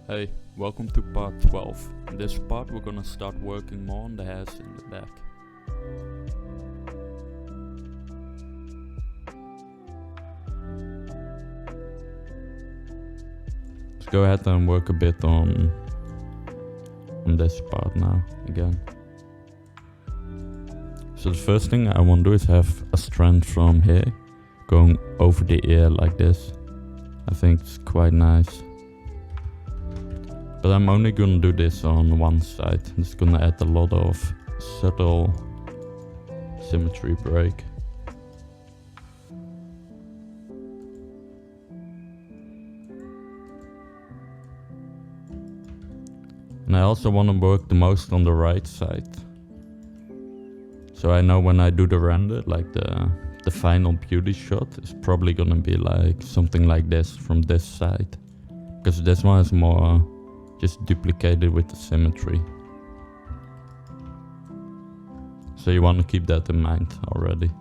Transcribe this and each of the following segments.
Hey, welcome to part 12. In this part we're gonna start working more on the hairs in the back. Let's go ahead and work a bit on this part now again. So the first thing I want to do is have a strand from here going over the ear like this. I think it's quite nice. But I'm only gonna do this on one side. It's gonna add a lot of subtle symmetry break. And I also want to work the most on the right side. So I know when I do the render, like the final beauty shot is probably gonna be like something like this from this side. Because this one is more just duplicated with the symmetry. So you want to keep that in mind already.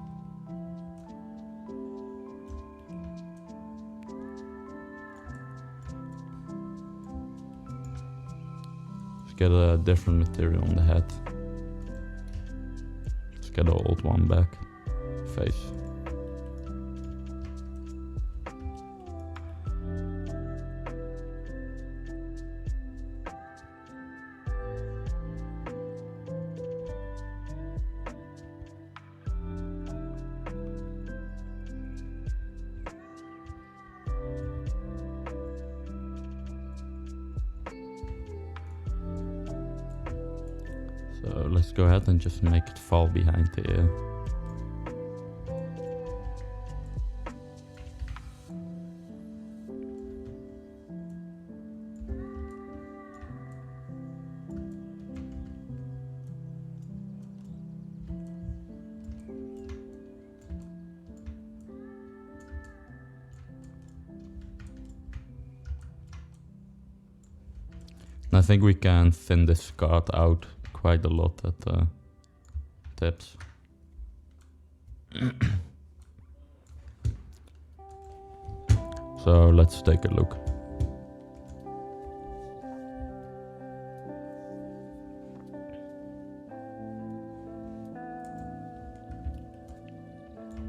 Let's get a different material on the head. Let's get the old one back. Face. So let's go ahead and just make it fall behind the ear. And I think we can thin this card out quite a lot at the tips. So let's take a look.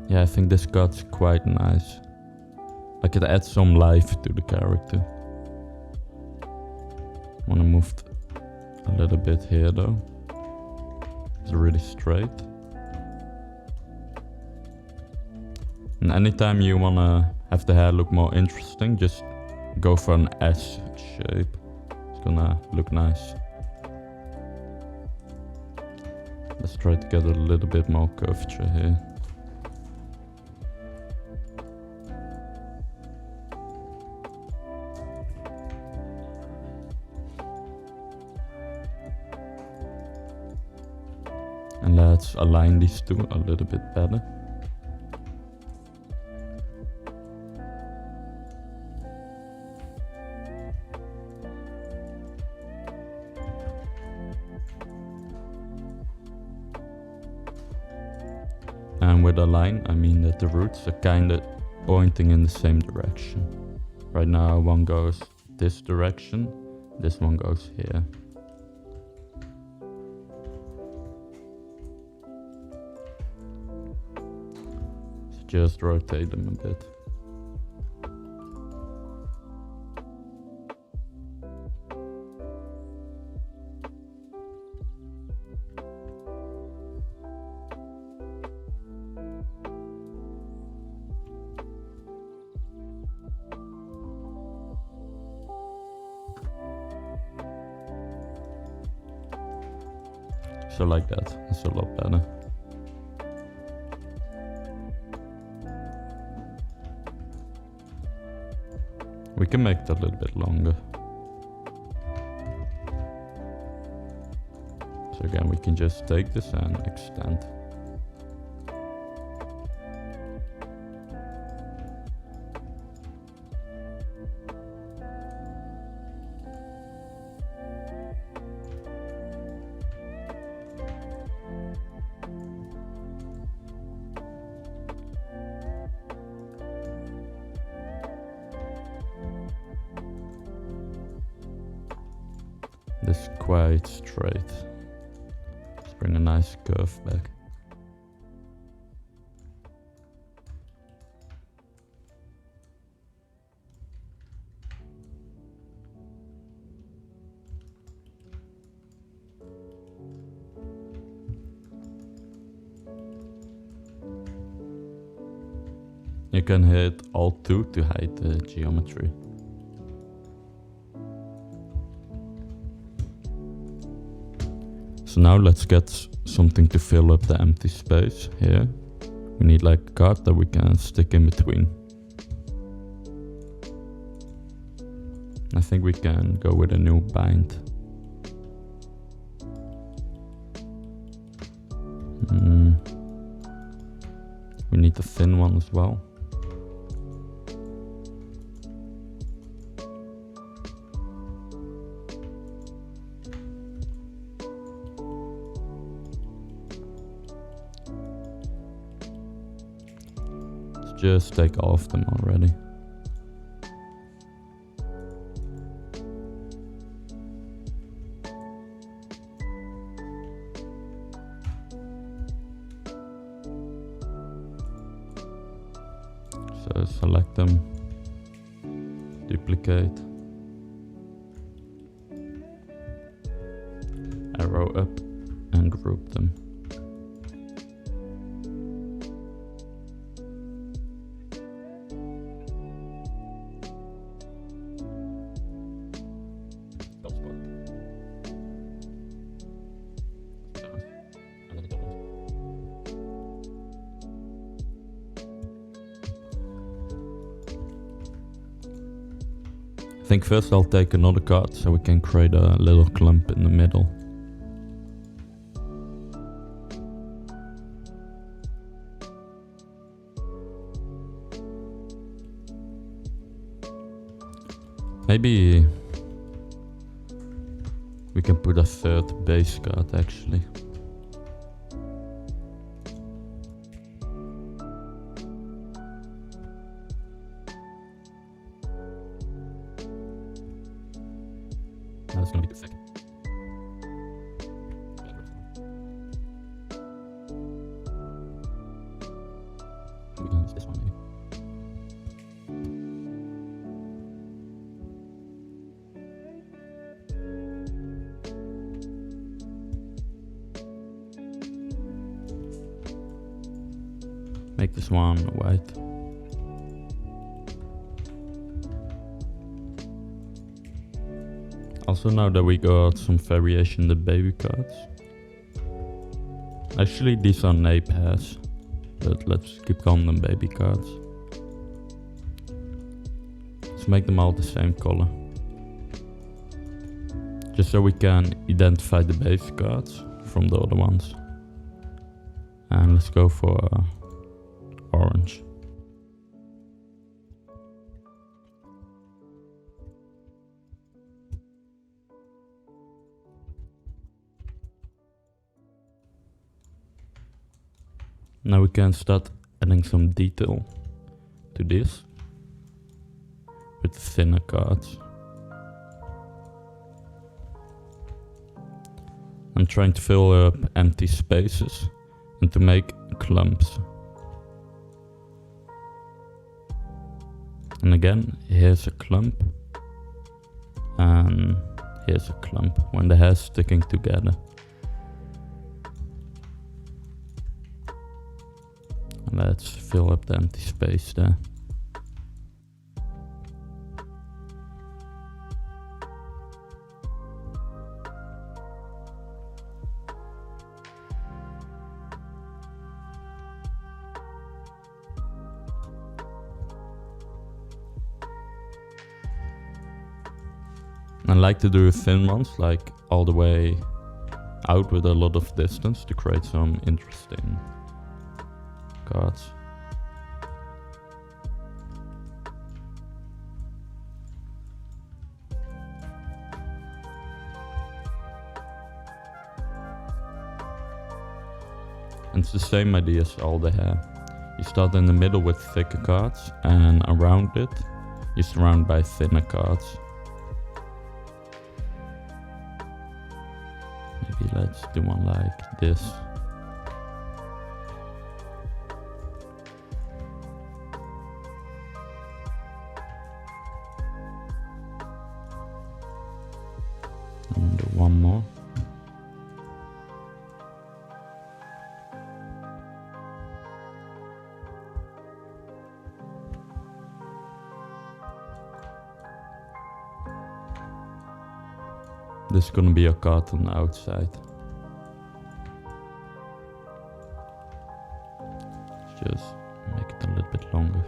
Yeah, I think this cut's quite nice. Like it adds some life to the character. Wanna move a little bit here though. It's really straight. And anytime you wanna have the hair look more interesting, just go for an S shape. It's gonna look nice. Let's try to get a little bit more curvature here. And let's align these two a little bit better. And with a line, I mean that the roots are kinda pointing in the same direction. Right now one goes this direction, this one goes here. Just rotate them a bit. So like that, it's a lot better. We can make it a little bit longer. So again, we can just take this and extend. This is quite straight. Let's bring a nice curve back. You can hit Alt-2 to hide the geometry. So now let's get something to fill up the empty space here. We need like a card that we can stick in between. I think we can go with a new bind. We need a thin one as well. Just take all of them already. So select them, duplicate, arrow up and group them. I think first I'll take another card so we can create a little clump in the middle. Maybe we can put a third base card actually. That's gonna be the second. We can use this one maybe. Make this one white. Also, now that we got some variation in the baby cards. Actually, these are nape hairs, but let's keep calling them baby cards. Let's make them all the same color. Just so we can identify the base cards from the other ones. And let's go for orange. Now we can start adding some detail to this with thinner cards. I'm trying to fill up empty spaces and to make clumps. And again, here's a clump and here's a clump when the hair's sticking together. Let's fill up the empty space there. I like to do thin ones, like all the way out with a lot of distance to create some interesting cards. And it's the same idea as all the hair. You start in the middle with thicker cards and around it you surround by thinner cards. Maybe let's do one like this. And do one more. There's gonna be a card on the outside. Let's just make it a little bit longer.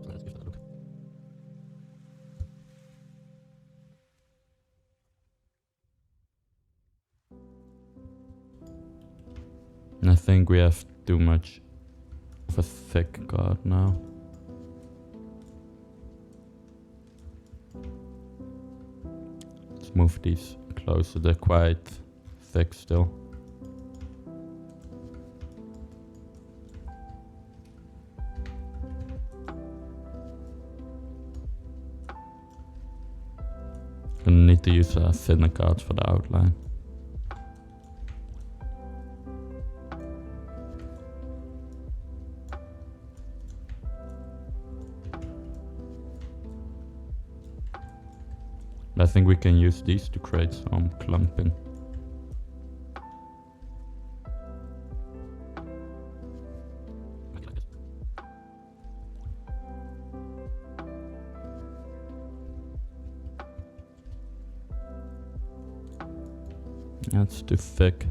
Let's give that a look. I think we have too much of a thick card now. Let's move these closer, they're quite thick still. Gonna need to use a thinner card for the outline. I think we can use these to create some clumping. That's too thick.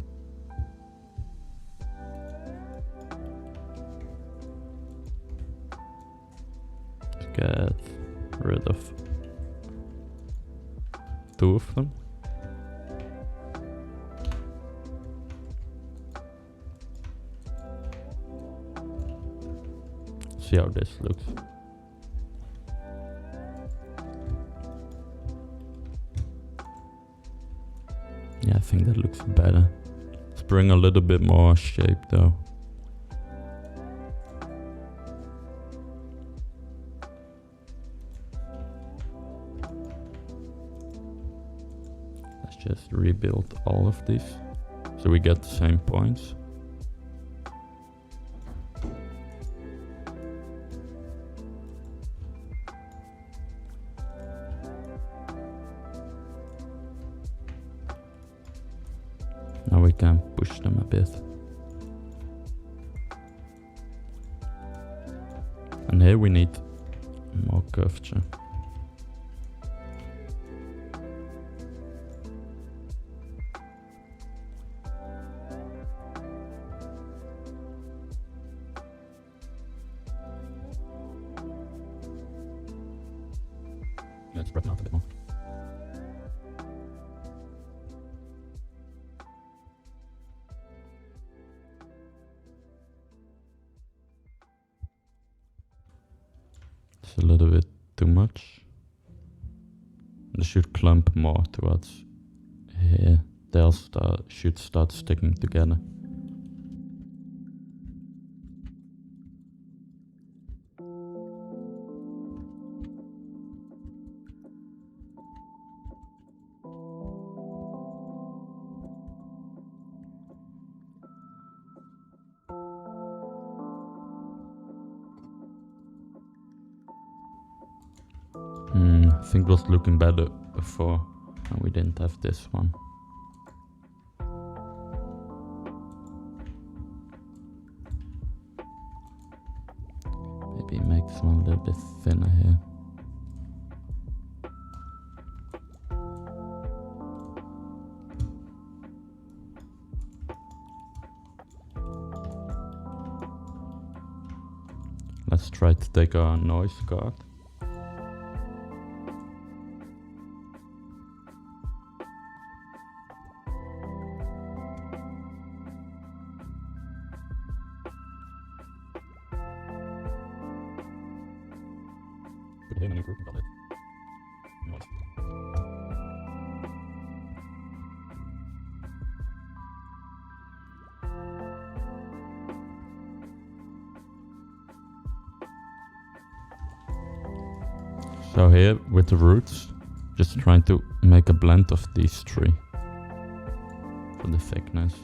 Let's get rid of 2 of them. See how this looks. Yeah, I think that looks better. Let's bring a little bit more shape though. Let's just rebuild all of these so we get the same points. Now we can push them a bit. And here we need more curvature. Let's spread them out a bit more. It's a little bit too much. They should clump more towards here. They'll should start sticking together. I think it was looking better before, and we didn't have this one. Maybe make this one a little bit thinner here. Let's try to take our noise card. Put him in a group and call it noise. So here with the roots, just trying to make a blend of these three for the thickness.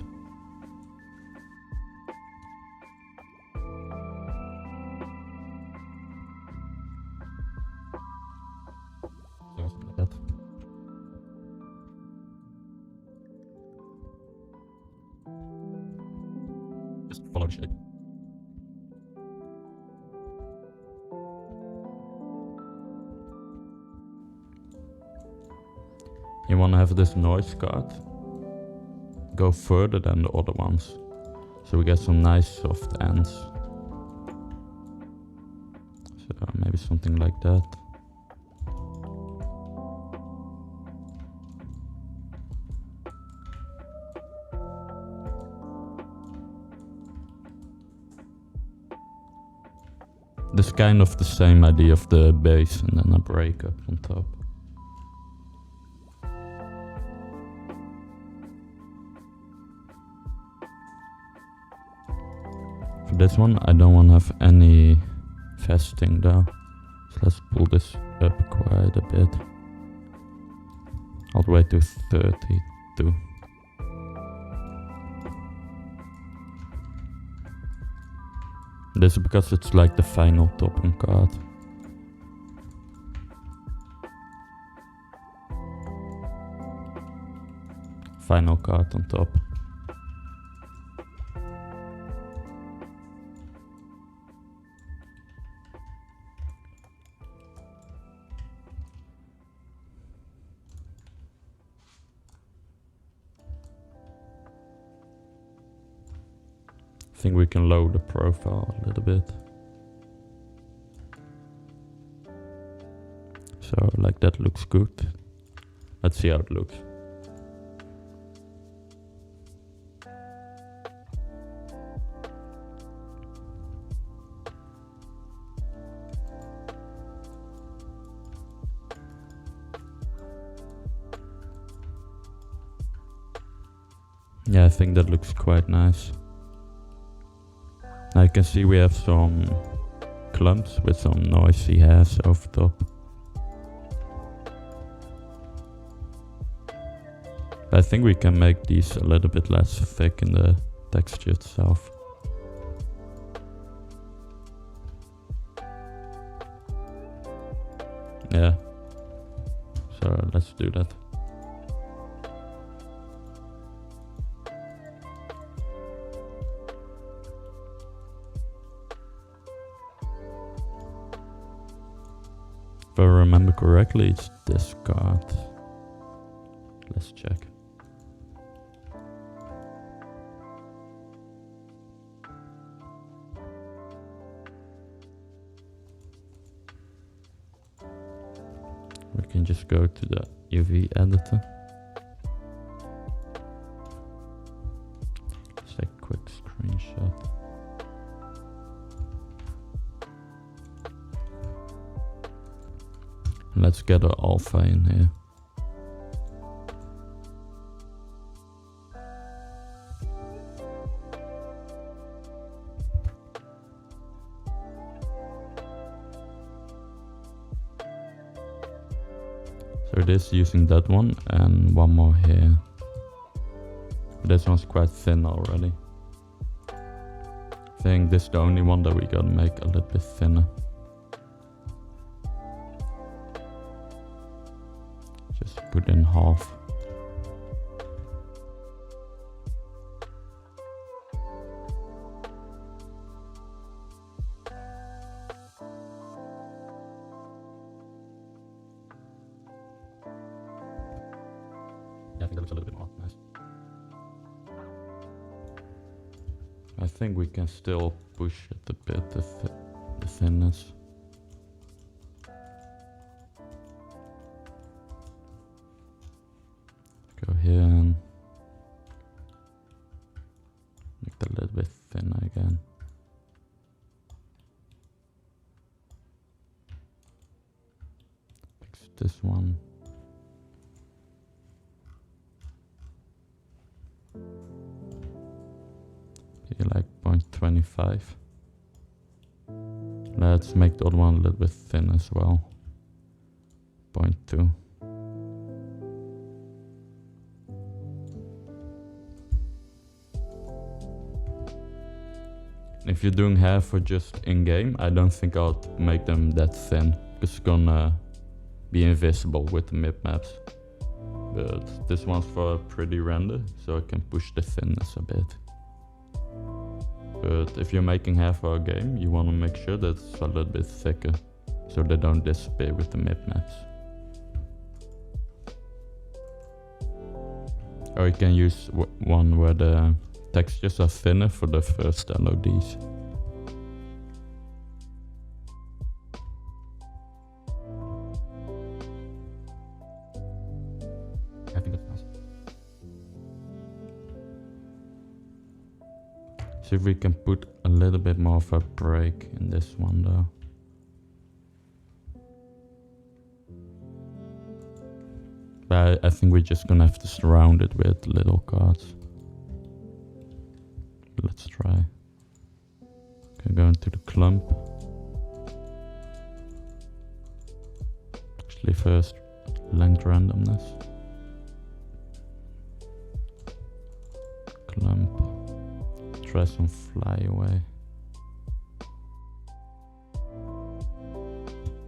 Like that. Just follow the shape. You want to have this noise card go further than the other ones, so we get some nice soft ends. So maybe something like that. This is kind of the same idea of the base and then a break up on top. For this one, I don't want to have any vesting though. So let's pull this up quite a bit. All the way to 32. This is because it's like the final topping card. Final card on top. I think we can lower the profile a little bit. So like that looks good. Let's see how it looks. Yeah, I think that looks quite nice. Now you can see we have some clumps with some noisy hairs over top. I think we can make these a little bit less thick in the texture itself. Yeah, so let's do that. If I remember correctly, it's this card. Let's check. We can just go to the UV editor. Let's take a quick screenshot. Let's get an alpha in here. So it is using that one and one more here. This one's quite thin already. I think this is the only one that we gotta make a little bit thinner. Just put in half. Yeah, I think that looks a little bit more nice. I think we can still push it a bit, the thinness. Go here and make that a little bit thinner again. Fix this one. Be like 0.25. Let's make the other one a little bit thin as well. 0.2. If you're doing hair for just in-game, I don't think I'll make them that thin, because it's gonna be invisible with the mip maps. But this one's for a pretty render, so I can push the thinness a bit. But if you're making hair for a game, you want to make sure that it's a little bit thicker, so they don't disappear with the mip maps. Or you can use one where the textures are thinner for the first LODs. I think that's nice. See if we can put a little bit more of a break in this one though. But I think we're just gonna have to surround it with little cards. Let's try. Okay, go into the clump. Actually first, length randomness. Clump. Try some fly away.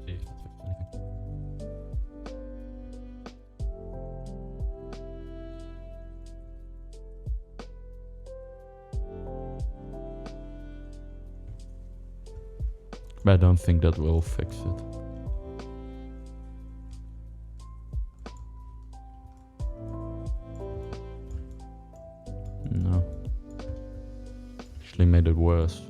See if that fixes anything. But I don't think that will fix it. No. Actually made it worse.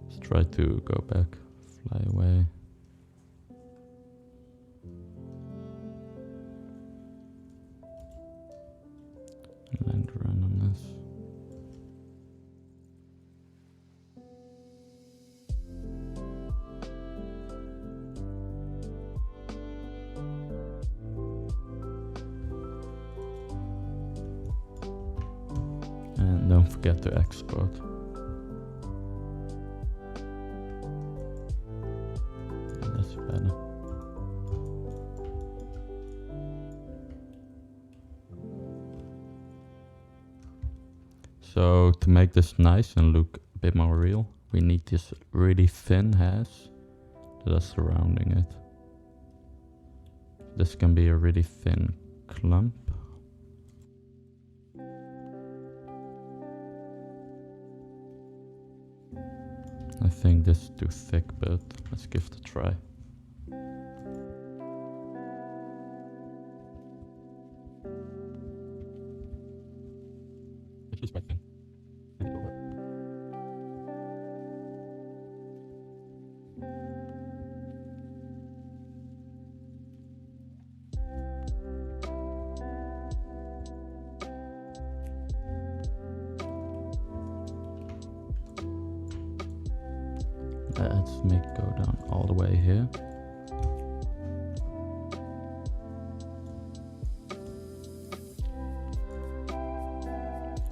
Let's try to go back, fly away. Length randomness. And don't forget to export. That's better. So to make this nice and look a bit more real, we need this really thin hairs that are surrounding it. This can be a really thin clump. I think this is too thick, but let's give it a try. It is quite thin. I think it'll work. Let's make it go down all the way here.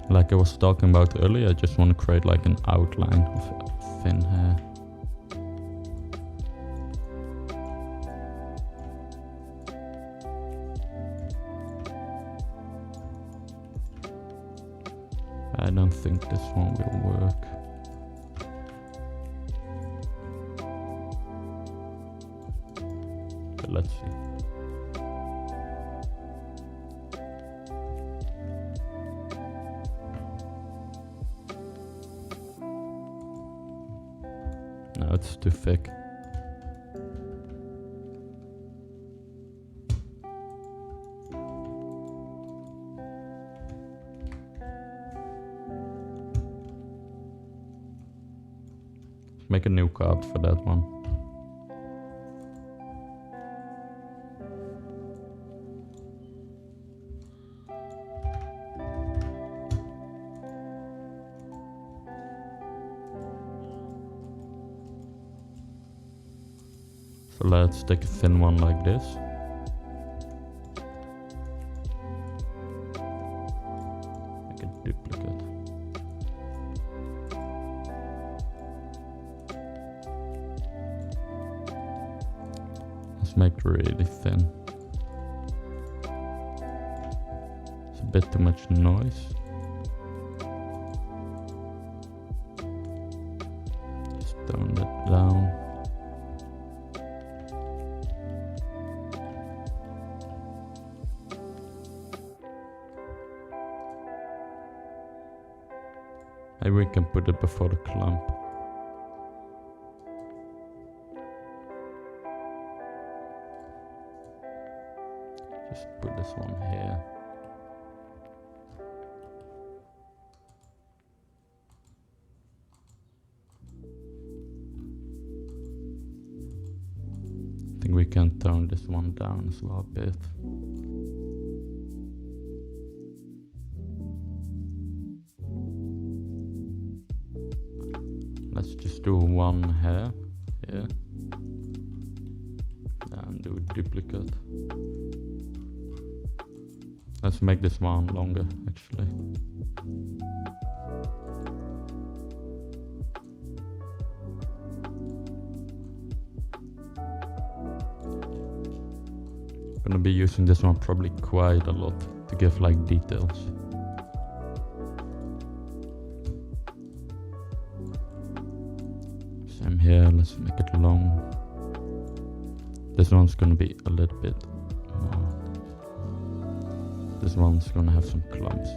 Like I was talking about earlier, I just want to create like an outline of thin hair. I don't think this one will work. But let's see. No, it's too thick. Make a new card for that one. So let's take a thin one like this. Make a duplicate. Let's make it really thin. It's a bit too much noise. Just tone that down. Maybe we can put it before the clump. Just put this one here. I think we can tone this one down as well a bit. Let's just do one hair here. And do a duplicate. Let's make this one longer, actually. I'm gonna be using this one probably quite a lot to give like details. Same here, let's make it long. This one's gonna be a little bit more. This one's gonna have some clumps.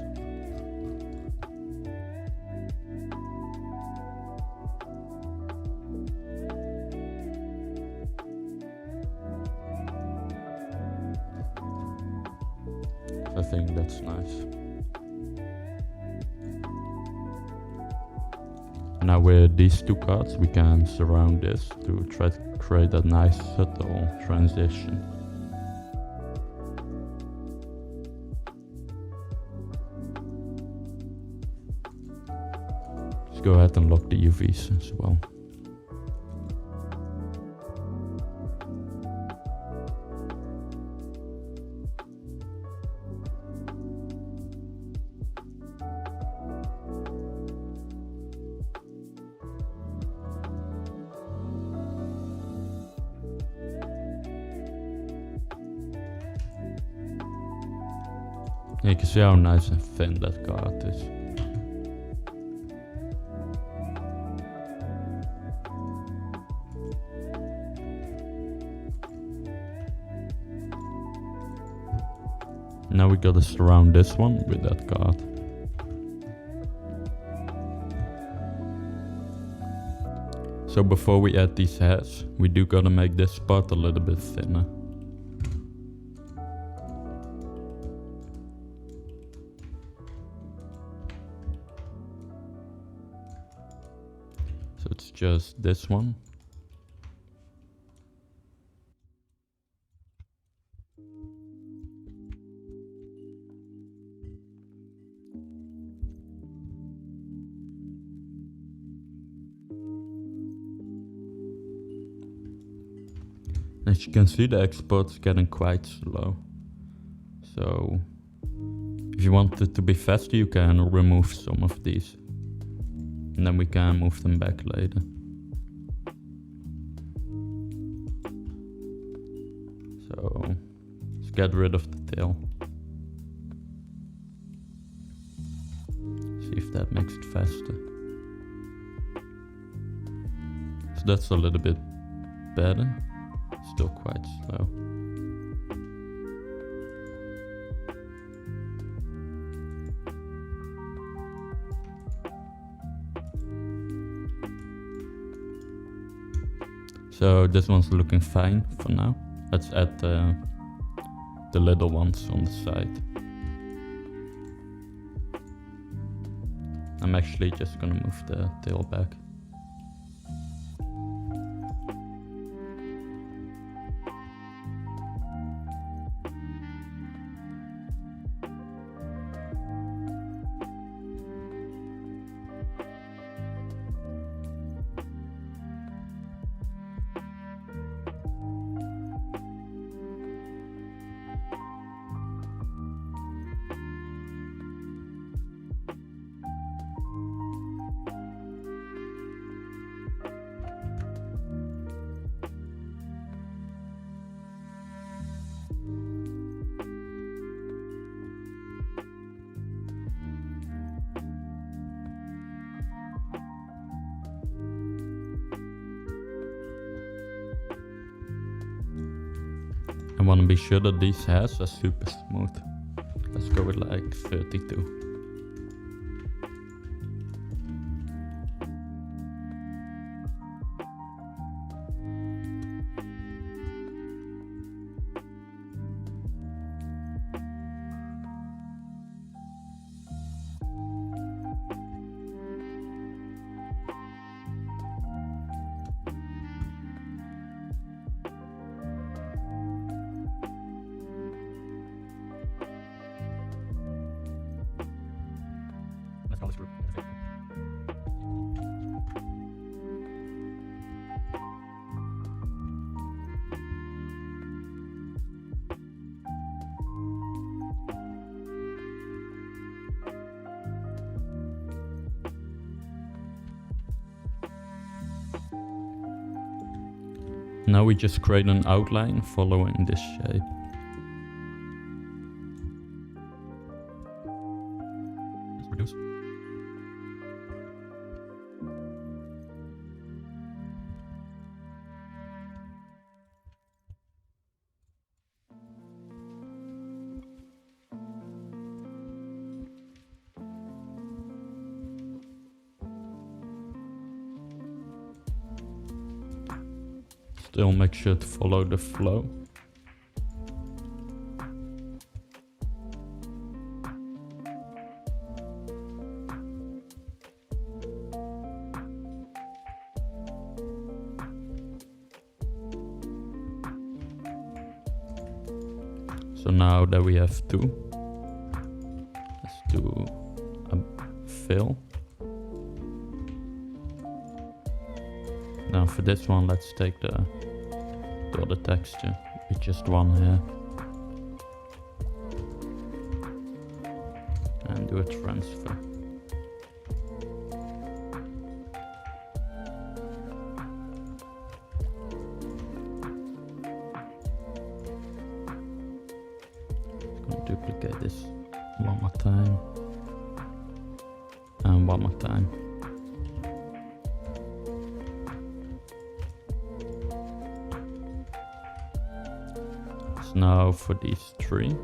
I think that's nice. Now with these two cards we can surround this to try to create a nice subtle transition. Let's go ahead and lock the UVs as well. You can see how nice and thin that card is. Now we gotta surround this one with that card. So before we add these hairs, we do gotta make this part a little bit thinner. So it's just this one. As you can see, the export's getting quite slow. So if you want it to be faster, you can remove some of these. And then we can move them back later. So let's get rid of the tail. See if that makes it faster. So that's a little bit better. Still quite slow. So this one's looking fine for now. Let's add the little ones on the side. I'm actually just gonna move the tail back. want to be sure that these hairs are super smooth. Let's go with like 32. Now we just create an outline following this shape. Let's reduce. Still make sure to follow the flow. So now that we have two, let's do a fill. Now for this one, let's take the other texture with just one hair and do a transfer. I'm gonna duplicate this one more time and one more time. Now for these three.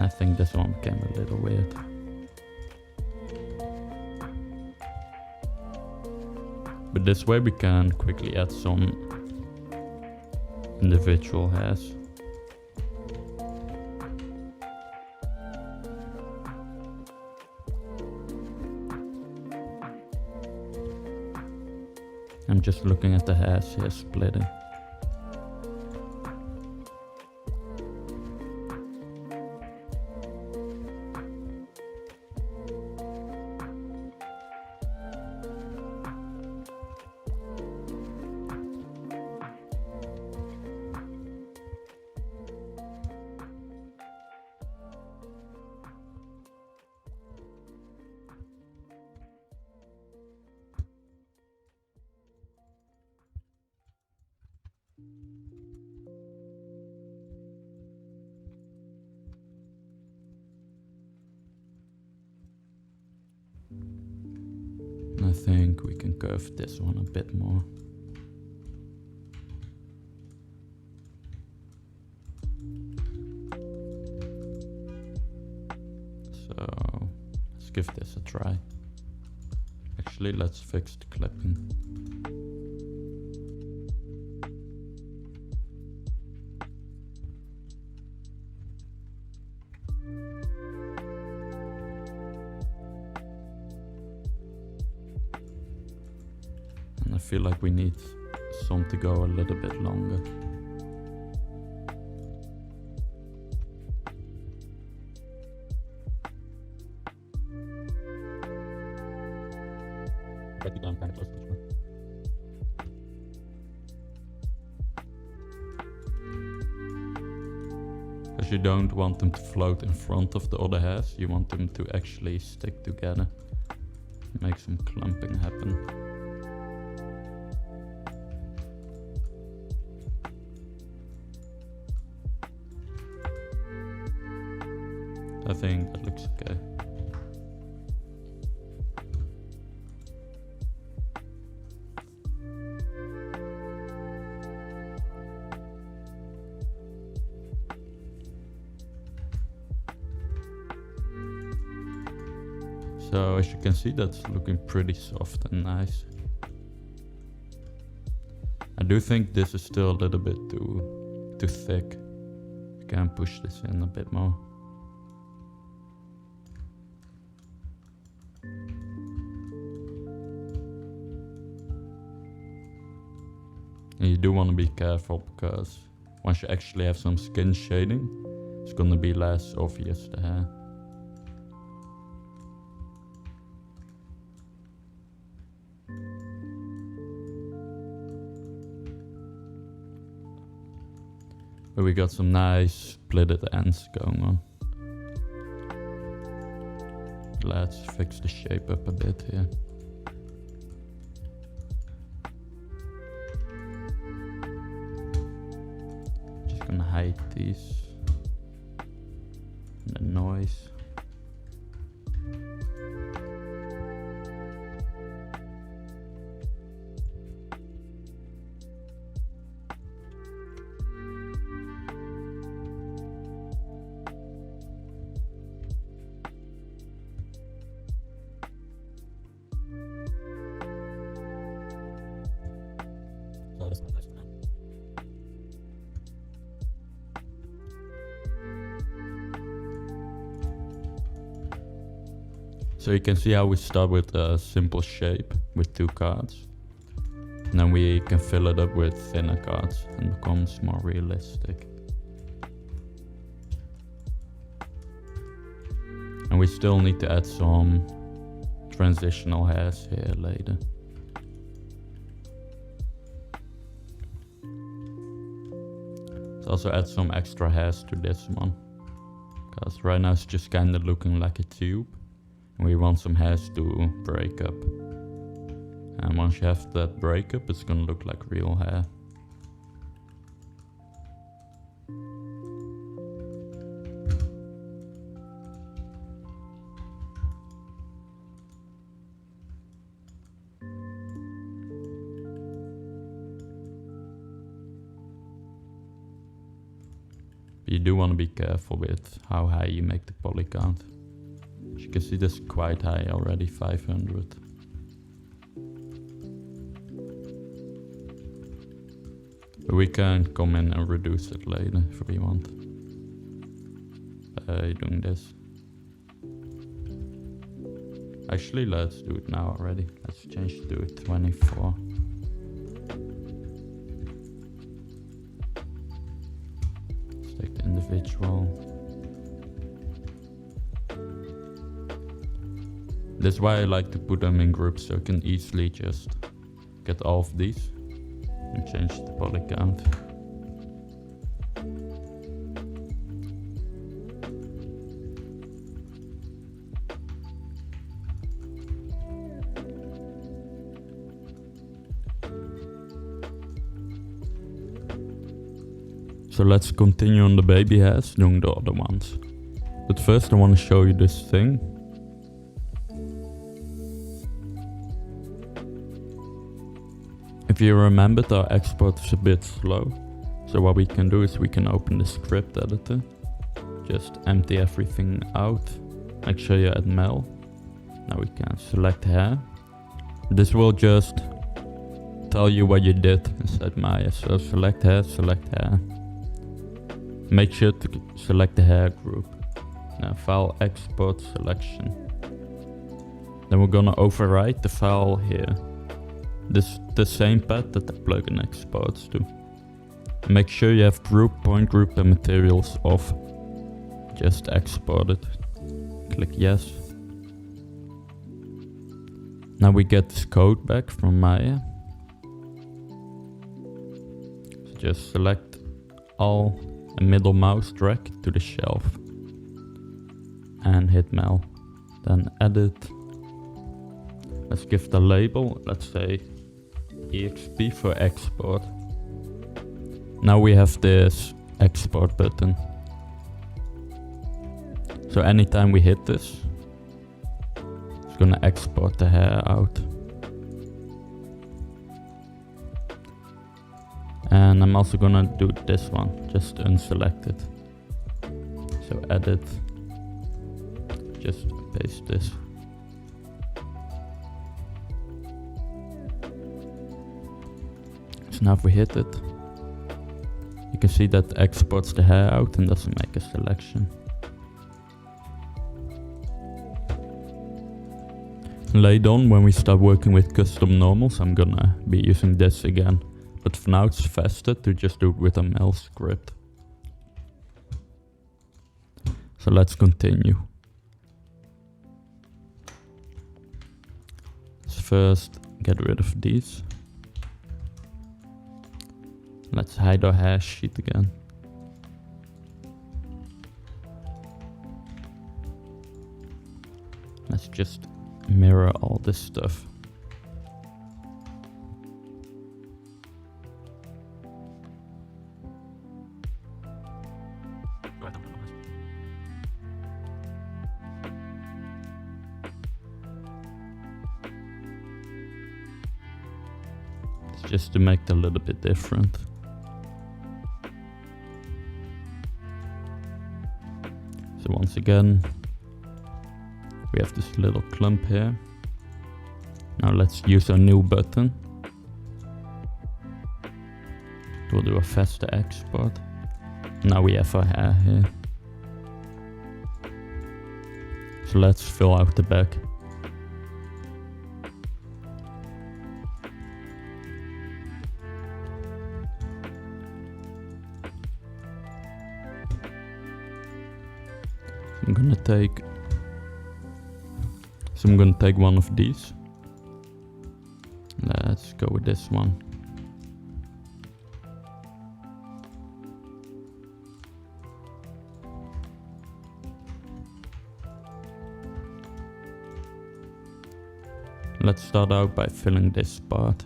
I think this one came a little weird. But this way we can quickly add some individual hairs. I'm just looking at the hairs here splitting. I think we can curve this one a bit more. So let's give this a try. Actually, let's fix the clipping. I feel like we need some to go a little bit longer. Because you don't want them to float in front of the other hairs, you want them to actually stick together. Make some clumping happen. I think that looks okay. So as you can see, that's looking pretty soft and nice. I do think this is still a little bit too thick. You can push this in a bit more. And you do want to be careful because once you actually have some skin shading, it's gonna be less obvious the hair. But we got some nice splitted ends going on. Let's fix the shape up a bit here. Just gonna hide these. And the noise. So you can see how we start with a simple shape with 2 cards. And then we can fill it up with thinner cards and becomes more realistic. And we still need to add some transitional hairs here later. Let's also add some extra hairs to this one. Because right now it's just kind of looking like a tube. And we want some hairs to break up. And once you have that breakup, it's gonna look like real hair. But you do want to be careful with how high you make the poly count. As you can see, this is quite high already, 500. But we can come in and reduce it later if we want. By doing this. Actually, let's do it now already. Let's change to 24. Let's take the individual. That's why I like to put them in groups, so I can easily just get all of these and change the poly count. So let's continue on the baby hairs, doing the other ones. But first I want to show you this thing. If you remembered, our export is a bit slow. So what we can do is we can open the script editor. Just empty everything out. Make sure you add mel. Now we can select hair. This will just tell you what you did inside Maya. So select hair, select hair. Make sure to select the hair group. Now file export selection. Then we're gonna overwrite the file here. This is the same path that the plugin exports to. Make sure you have group, point group and materials off. Just export it. Click yes. Now we get this code back from Maya. So just select all and middle mouse drag to the shelf. And hit mel. Then edit. Let's give the label, let's say EXP for export. Now we have this export button. So anytime we hit this, it's gonna export the hair out. And I'm also gonna do this one, just unselect it. So edit, just paste this. So now if we hit it, you can see that exports the hair out and doesn't make a selection. Later on, when we start working with custom normals, I'm gonna be using this again. But for now it's faster to just do it with a mel script. So let's continue. Let's first get rid of these. Let's hide our hair sheet again. Let's just mirror all this stuff. It's just to make it a little bit different. So once again, we have this little clump here. Now let's use our new button. We'll do a faster export. Now we have our hair here. So let's fill out the back. I'm gonna take one of these. Let's go with this one. Let's start out by filling this part.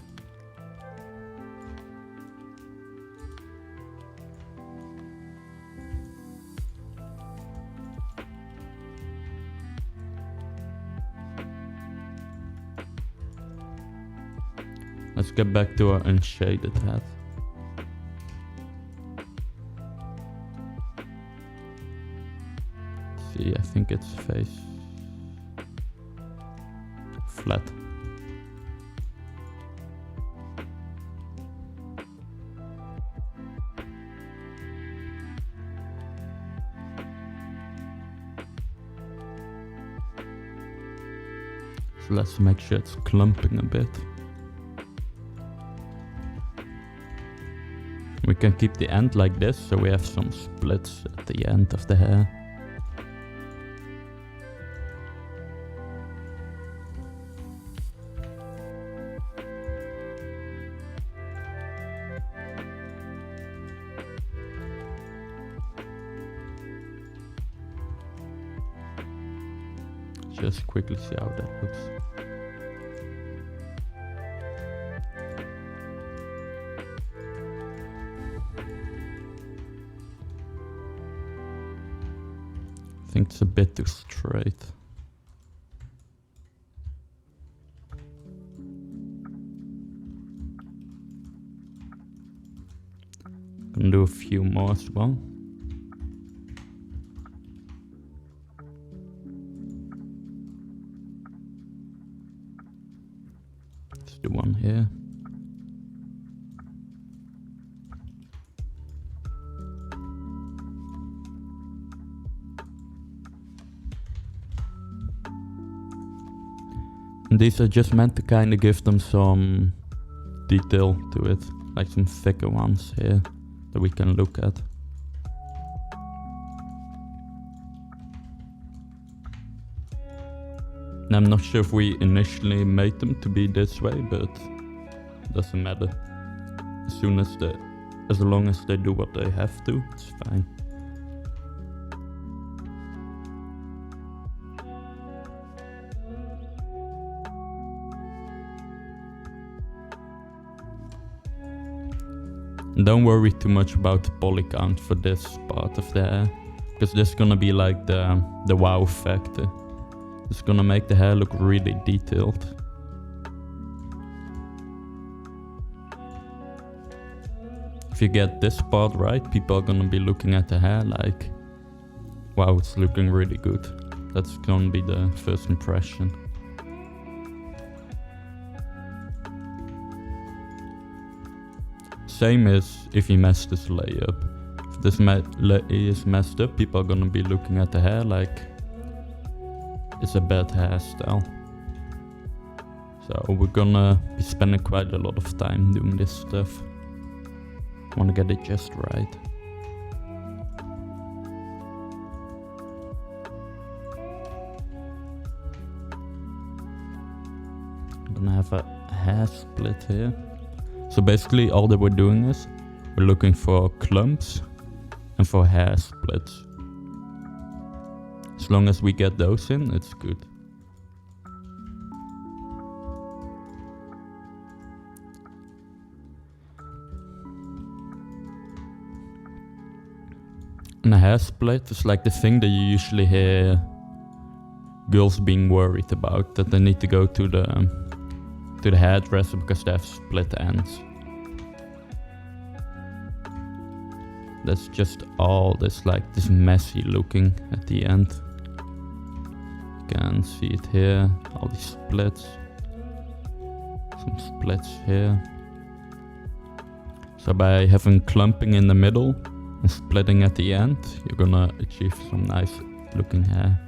Let's get back to our unshaded head. See, I think it's face flat. So let's make sure it's clumping a bit. We can keep the end like this, so we have some splits at the end of the hair. Just quickly see how that looks. I think it's a bit too straight. Gonna do a few more as well. Let's do one here. And these are just meant to kind of give them some detail to it, like some thicker ones here that we can look at. And I'm not sure if we initially made them to be this way, but it doesn't matter. As long as they do what they have to, it's fine. Don't worry too much about the poly count for this part of the hair. Because this is gonna be like the wow factor. It's gonna make the hair look really detailed. If you get this part right, people are gonna be looking at the hair like, wow, it's looking really good. That's gonna be the first impression. Same as if you mess this layer up. If this layer is messed up, people are gonna be looking at the hair like it's a bad hairstyle. So we're gonna be spending quite a lot of time doing this stuff. Wanna get it just right. I'm gonna have a hair split here. So basically all that we're doing is we're looking for clumps and for hair splits. As long as we get those in, it's good. And a hair split is like the thing that you usually hear girls being worried about, that they need to go to the hairdresser because they have split ends. That's just all this messy looking at the end. You can see it here, all these splits. Some splits here. So by having clumping in the middle and splitting at the end, you're gonna achieve some nice looking hair.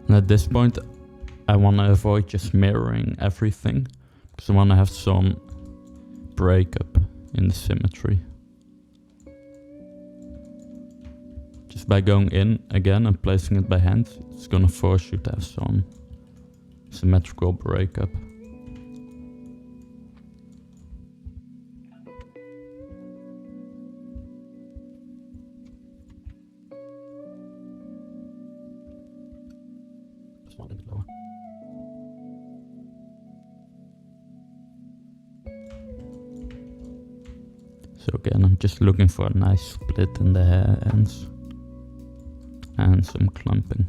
And at this point, I want to avoid just mirroring everything, because I want to have some breakup in the symmetry. Just by going in again and placing it by hand, it's gonna force you to have some symmetrical breakup. Just one a bit lower. So again, I'm just looking for a nice split in the hair ends and some clumping.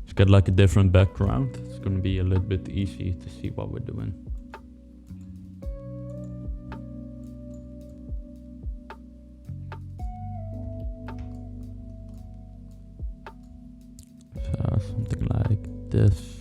Just get like a different background. It's gonna be a little bit easy to see what we're doing. So something like this.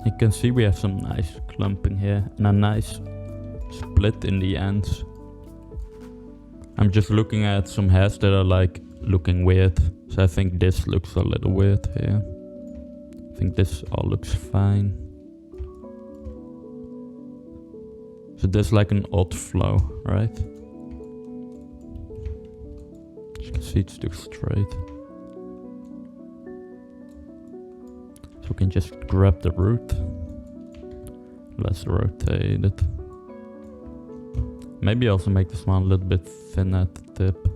You can see we have some nice clumping here and a nice split in the ends. I'm just looking at some hairs that are like looking weird. So I think this looks a little weird here. I think this all looks fine. So there's like an odd flow, right? You can see it's too straight. So we can just grab the root. Let's rotate it. Maybe also make this one a little bit thin at the tip.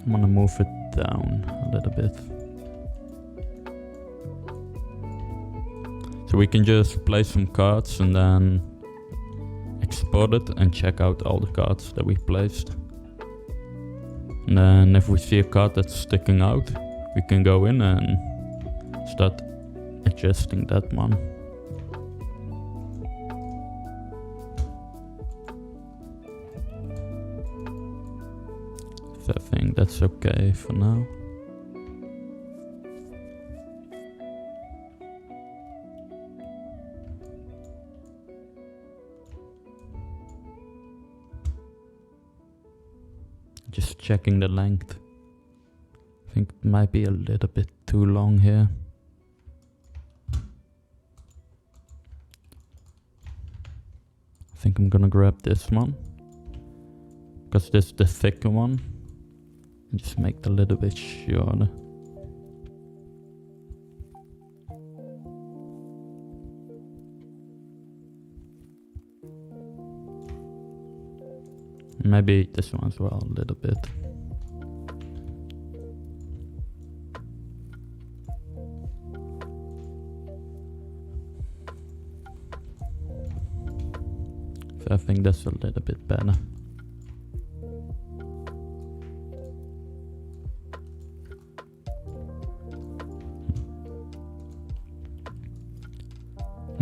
I'm gonna move it down a little bit. So we can just place some cards and then export it and check out all the cards that we placed. And then if we see a card that's sticking out, we can go in and start adjusting that one. I So I think that's okay for now. Just checking the length. I think it might be a little bit too long here. I think I'm gonna grab this one, because this is the thicker one. And just make it a little bit shorter. Maybe this one as well, a little bit. So I think that's a little bit better.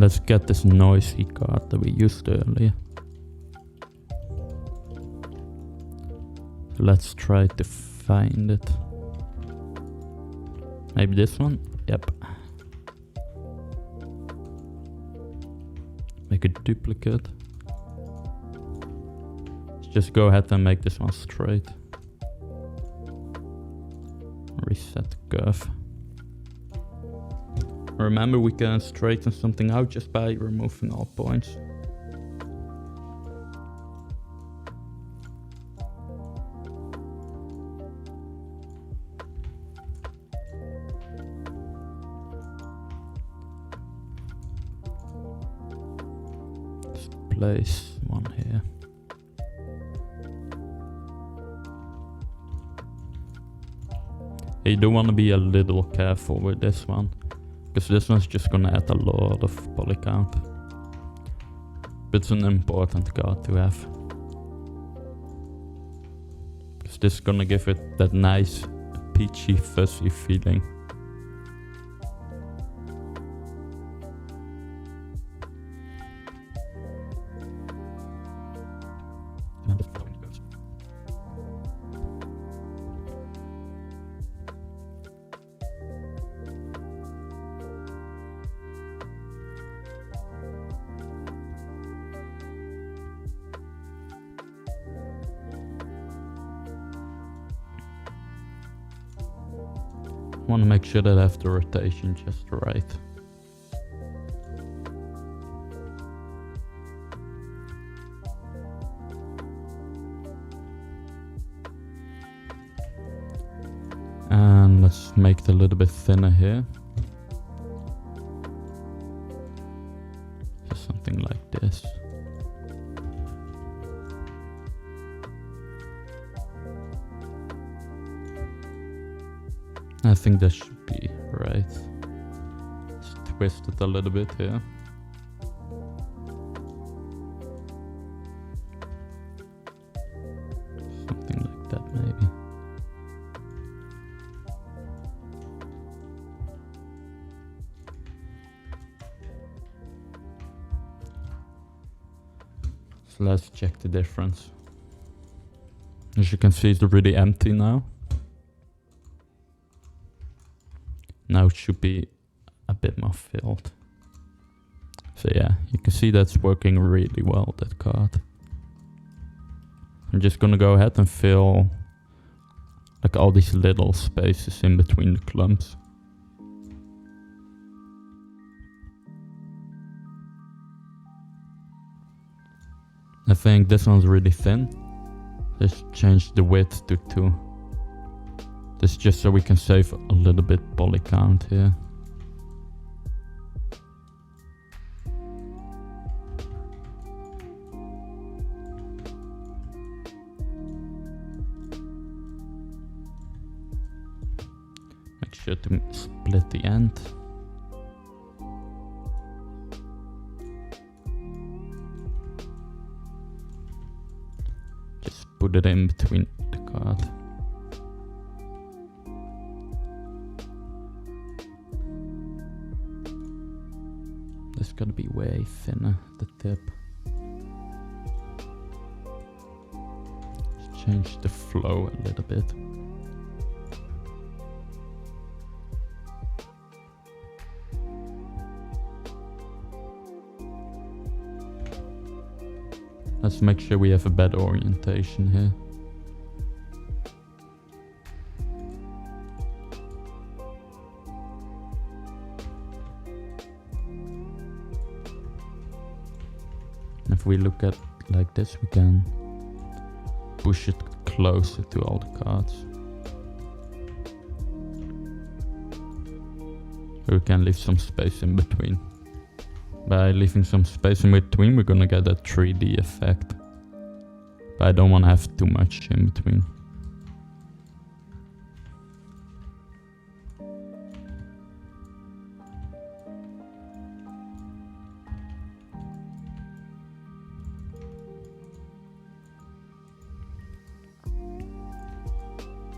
Let's get this noisy card that we used earlier. Let's try to find it. Maybe this one? Yep. Make a duplicate. Let's just go ahead and make this one straight. Reset curve. Remember, we can straighten something out just by removing all points. Place one here. You do want to be a little careful with this one, because this one's just gonna add a lot of poly count. But it's an important card to have, because this is gonna give it that nice peachy fuzzy feeling. Want to make sure that I have the rotation just right. And let's make it a little bit thinner here. Just something like this. I think that should be right. Let's twist it a little bit here. Something like that maybe. So let's check the difference. As you can see, it's really empty now. Now it should be a bit more filled. So yeah, you can see that's working really well, that card. I'm just gonna go ahead and fill like all these little spaces in between the clumps. I think this one's really thin. Let's change the width to 2. This is just so we can save a little bit poly count here. Make sure to split the end. Just put it in between the card. It's gonna be way thinner, the tip. Let's change the flow a little bit. Let's make sure we have a better orientation here. If we look at like this, we can push it closer to all the cards. We can leave some space in between. By leaving some space in between, we're gonna get a 3D effect. But I don't want to have too much in between.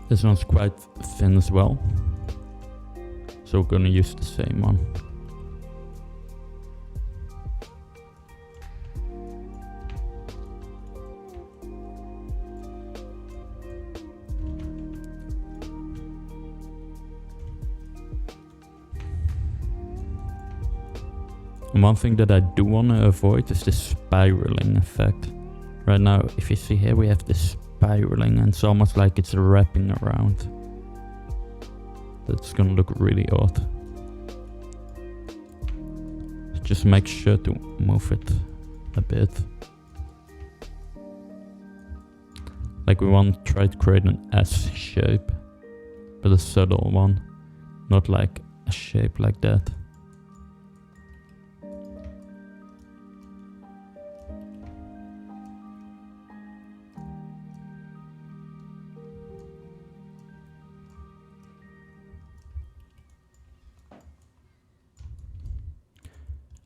This one's quite thin as well, so we're gonna use the same one. And one thing that I do want to avoid is this spiraling effect. Right now, if you see here, we have this spiraling and it's almost like it's wrapping around. That's gonna look really odd. Just make sure to move it a bit. Like we want to try to create an S shape, but a subtle one, not like a shape like that.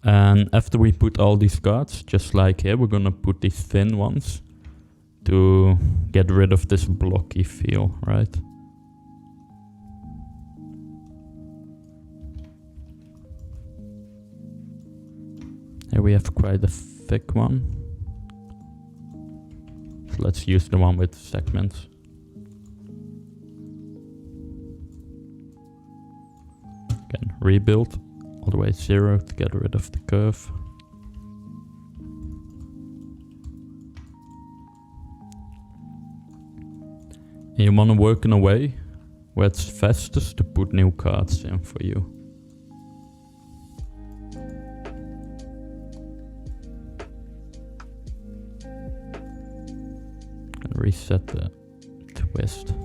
And after we put all these cards, just like here, we're gonna put these thin ones to get rid of this blocky feel, right? Here we have quite a thick one. So let's use the one with segments. Again, rebuild all the way 0 to get rid of the curve. And you want to work in a way where it's fastest to put new cards in for you. And reset the twist.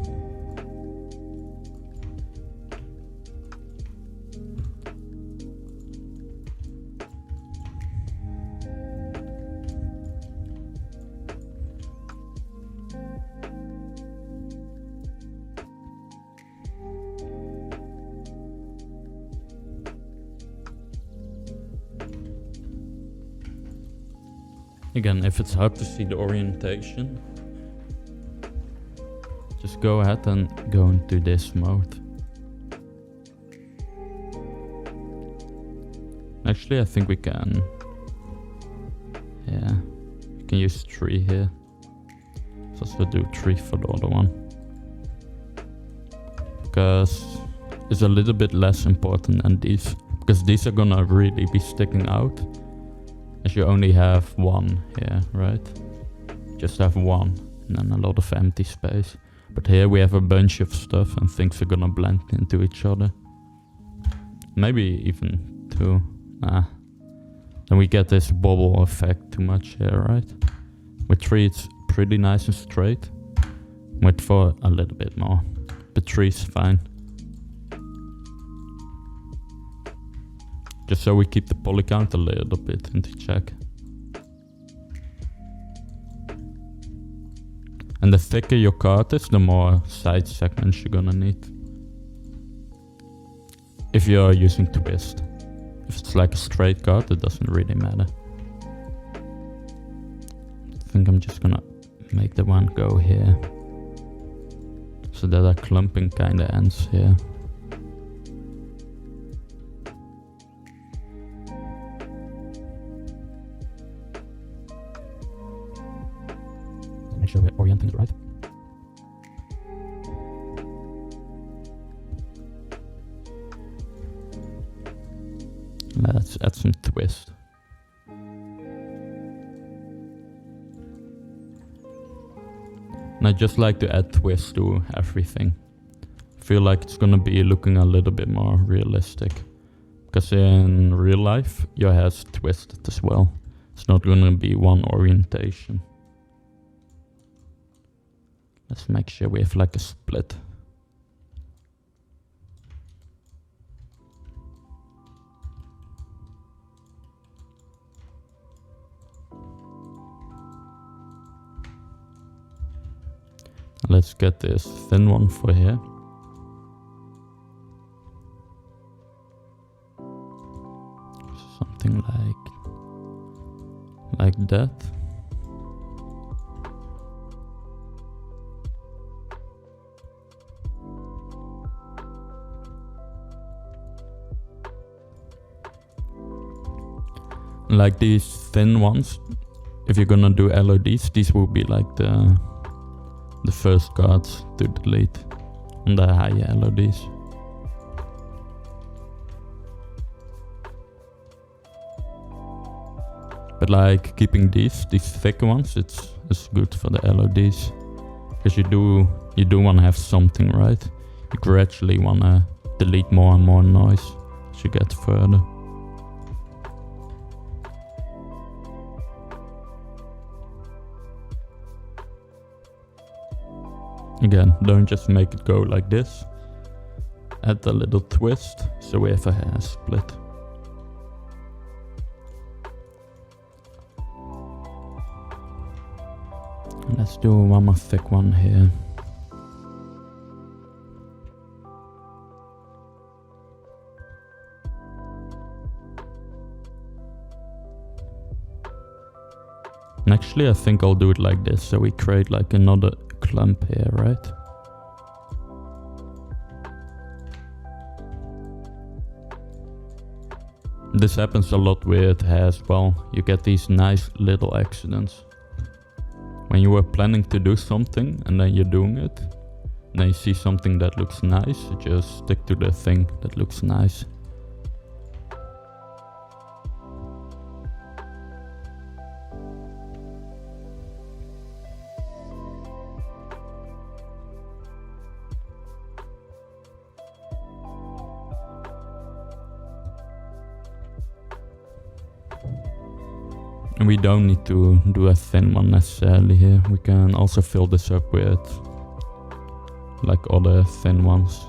Again, if it's hard to see the orientation, just go ahead and go into this mode. Actually, I think we can, yeah, we can use 3 here. Let's also do 3 for the other one. Because it's a little bit less important than these. Because these are gonna really be sticking out. As you only have 1 here, right? Just have 1 and then a lot of empty space. But here we have a bunch of stuff and things are gonna blend into each other. Maybe even 2. Nah. Then we get this bubble effect too much here, right? With 3 it's pretty nice and straight. With 4 a little bit more. But 3 is fine. Just so we keep the poly count a little bit into check. And the thicker your card is, the more side segments you're gonna need. If you're using twist. If it's like a straight card, it doesn't really matter. I think I'm just gonna make the one go here. So that our clumping kinda ends here. Make sure we're orienting it right. let's add some twist. And I just like to add twist to everything. I feel like it's gonna be looking a little bit more realistic. Because in real life, your hair's twisted as well. It's not gonna be one orientation. Let's make sure we have like a split. Let's get this thin one for here. Something like that. Like these thin ones, if you're gonna do LODs, these will be like the first cards to delete on the higher LODs. But like keeping these thicker ones, it's good for the LODs. Because you do want to have something, right? You gradually want to delete more and more noise as you get further. Again, don't just make it go like this. Add a little twist so we have a hair split. And let's do one more thick one here. And actually I think I'll do it like this, so we create like another clump here, right? This happens a lot with hair as well. You get these nice little accidents. When you were planning to do something and then you're doing it, and then you see something that looks nice, you just stick to the thing that looks nice. And we don't need to do a thin one necessarily here. We can also fill this up with like other thin ones.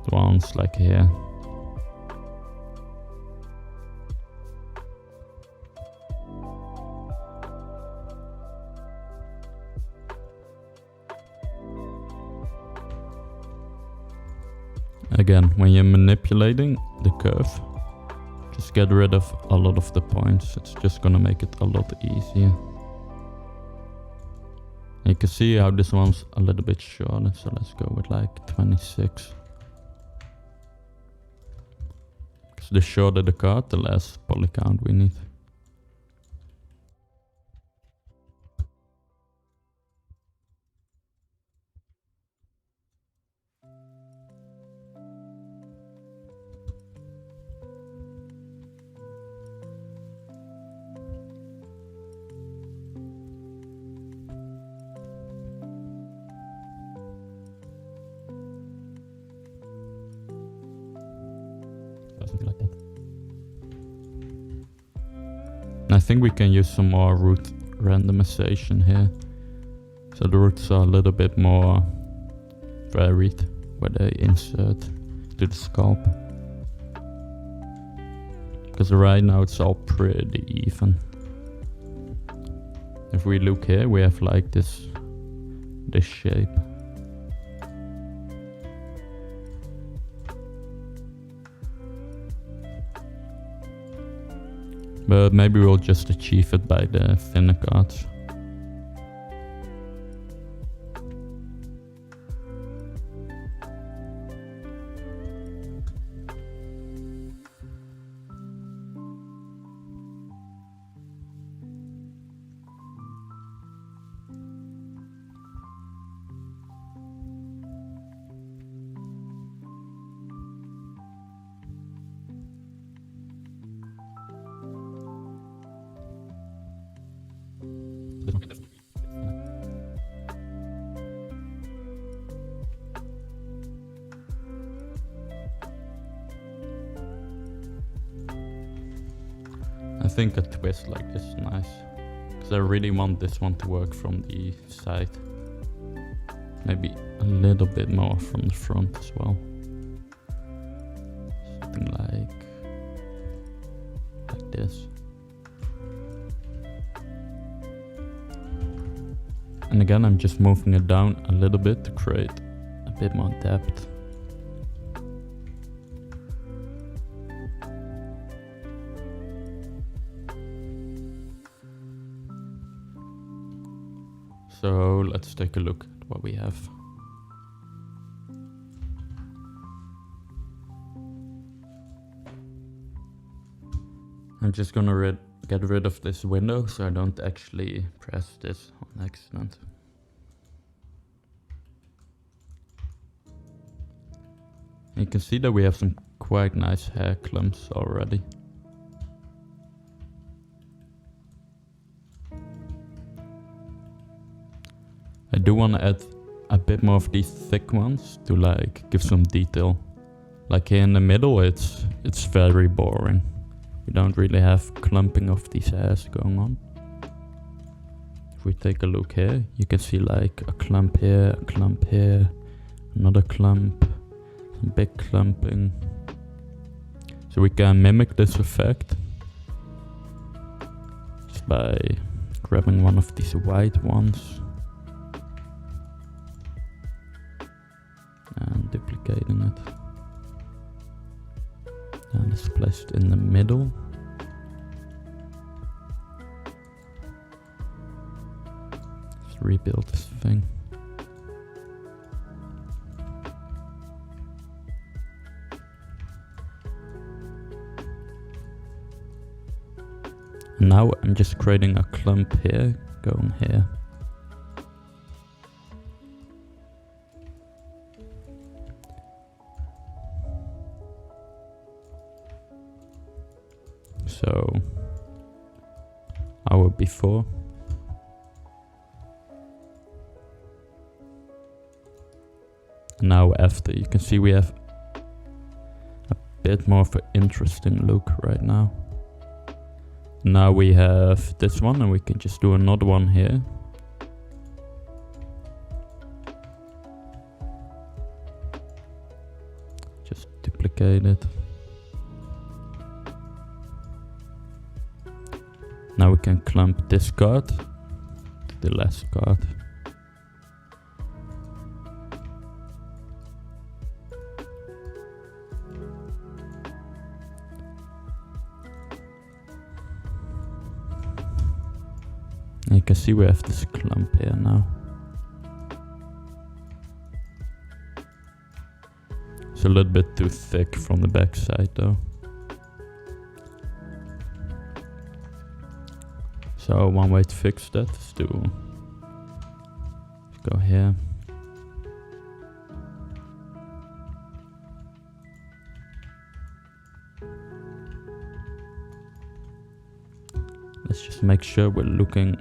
The ones like here. Again, when you're manipulating the curve, just get rid of a lot of the points. It's just gonna make it a lot easier. And you can see how this one's a little bit shorter, so let's go with like 26. Because the shorter the card, the less poly count we need. Something like that. And I think we can use some more root randomization here. So the roots are a little bit more varied where they insert to the scalp. Because right now it's all pretty even. If we look here, we have like this shape. But maybe we'll just achieve it by the thinner cards. I think a twist like this is nice. Because I really want this one to work from the side. Maybe a little bit more from the front as well. Something like this. And again, I'm just moving it down a little bit to create a bit more depth. So let's take a look at what we have. I'm just gonna get rid of this window so I don't actually press this on accident. You can see that we have some quite nice hair clumps already. I do want to add a bit more of these thick ones to like give some detail. Like here in the middle it's very boring. We don't really have clumping of these hairs going on. If we take a look here, you can see like a clump here, another clump, some big clumping. So we can mimic this effect just by grabbing one of these white ones and duplicating it. And it's placed in the middle. Let's rebuild this thing. And now I'm just creating a clump here, going here. So, our before. And now after, you can see we have a bit more of an interesting look right now. Now we have this one and we can just do another one here. Just duplicate it. Now we can clump this card to the last card. And you can see we have this clump here now. It's a little bit too thick from the back side though. So one way to fix that is to go here. Let's just make sure we're looking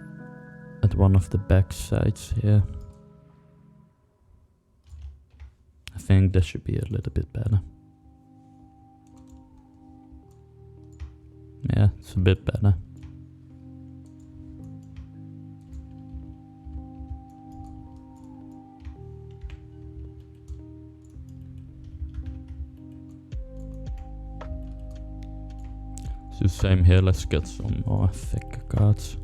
at one of the back sides here. I think that should be a little bit better. Yeah, it's a bit better. So same here, let's get some more thicker cards.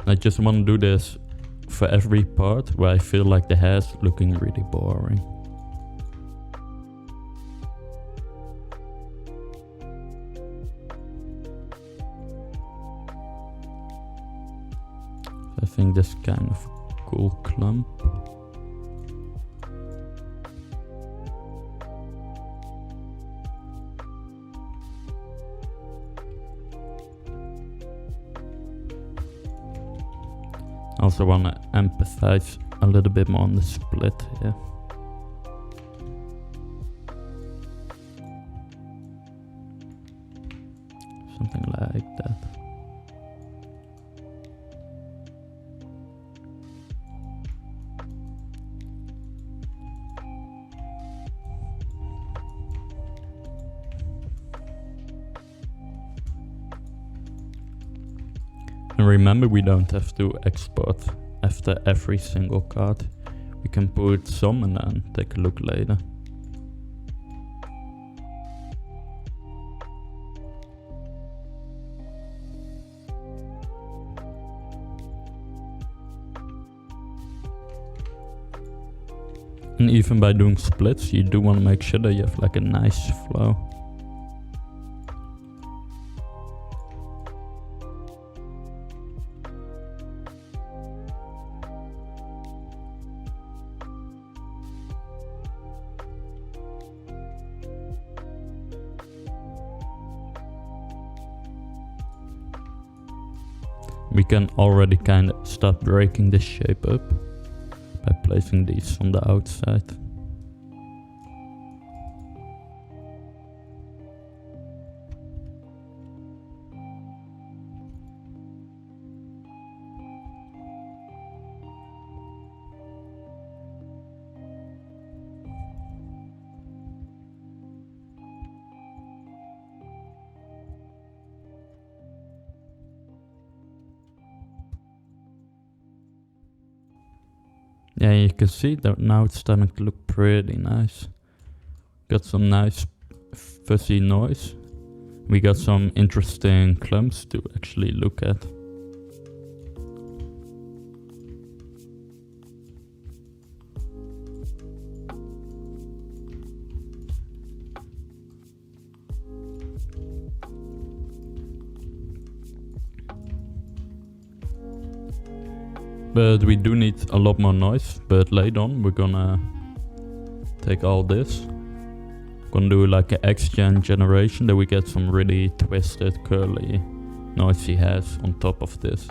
I just want to do this for every part where I feel like the hair's looking really boring. I think this kind of cool clump. I also want to empathize a little bit more on the split here. Something like that. And remember, we don't have to export after every single card. We can put some and then take a look later. And even by doing splits, you do want to make sure that you have like a nice flow. We can already kind of start breaking this shape up by placing these on the outside. Yeah, you can see that now it's starting to look pretty nice. Got some nice fuzzy noise. We got some interesting clumps to actually look at. But we do need a lot more noise, but later on we're gonna take all this. Gonna do like an X-Gen generation that we get some really twisted, curly, noisy hairs on top of this.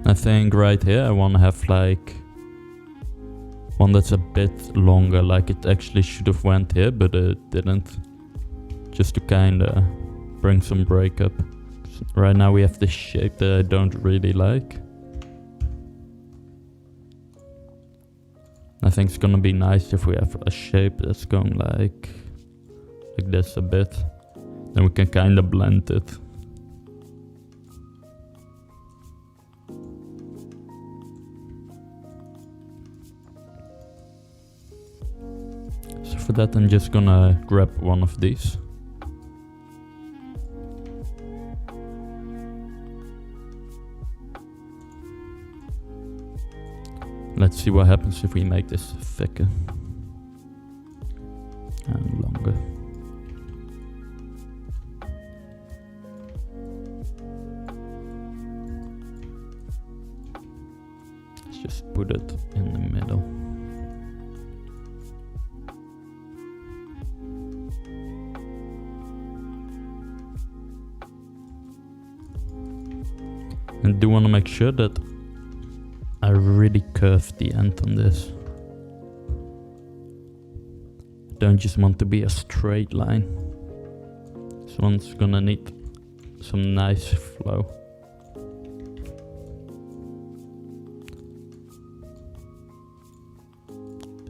I think right here I wanna have like one that's a bit longer, like it actually should have went here, but it didn't. Just to kinda bring some breakup. Right now we have this shape that I don't really like. I think it's gonna be nice if we have a shape that's going like this a bit. Then we can kinda blend it. So for that I'm just gonna grab one of these. Let's see what happens if we make this thicker and longer. Let's just put it in the middle. And do want to make sure that I really curve the end on this. I don't just want to be a straight line. This one's gonna need some nice flow.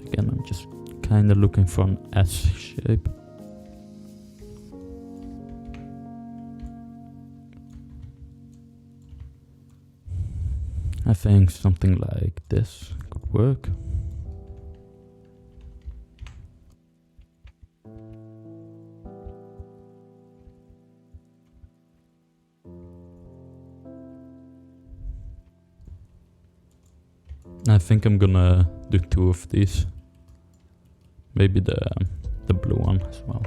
Again, I'm just kinda looking for an S shape. I think something like this could work. I think I'm gonna do two of these. Maybe the blue one as well.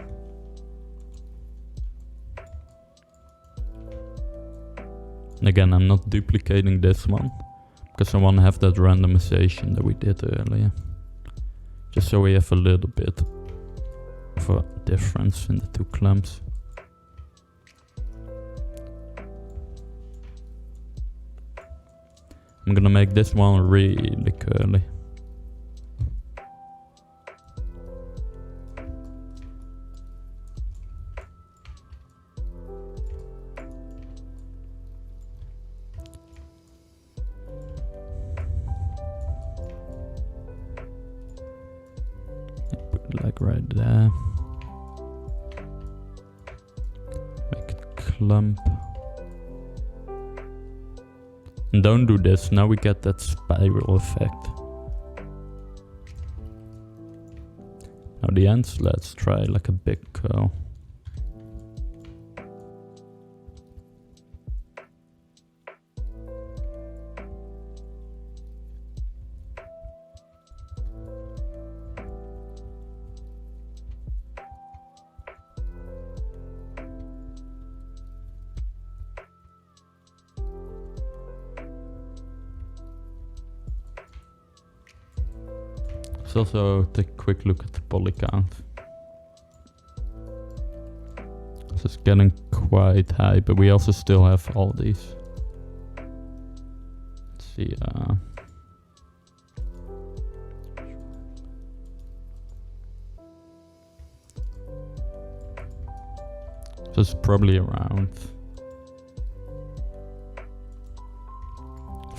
And again, I'm not duplicating this one because I want to have that randomization that we did earlier. Just so we have a little bit of a difference in the two clumps. I'm gonna make this one really curly. it like right there. Make it clump. And don't do this, now we get that spiral effect. Now the ends, let's try like a big curl. Let's also take a quick look at the poly count. This is getting quite high, but we also still have all these. Let's see. So it's probably around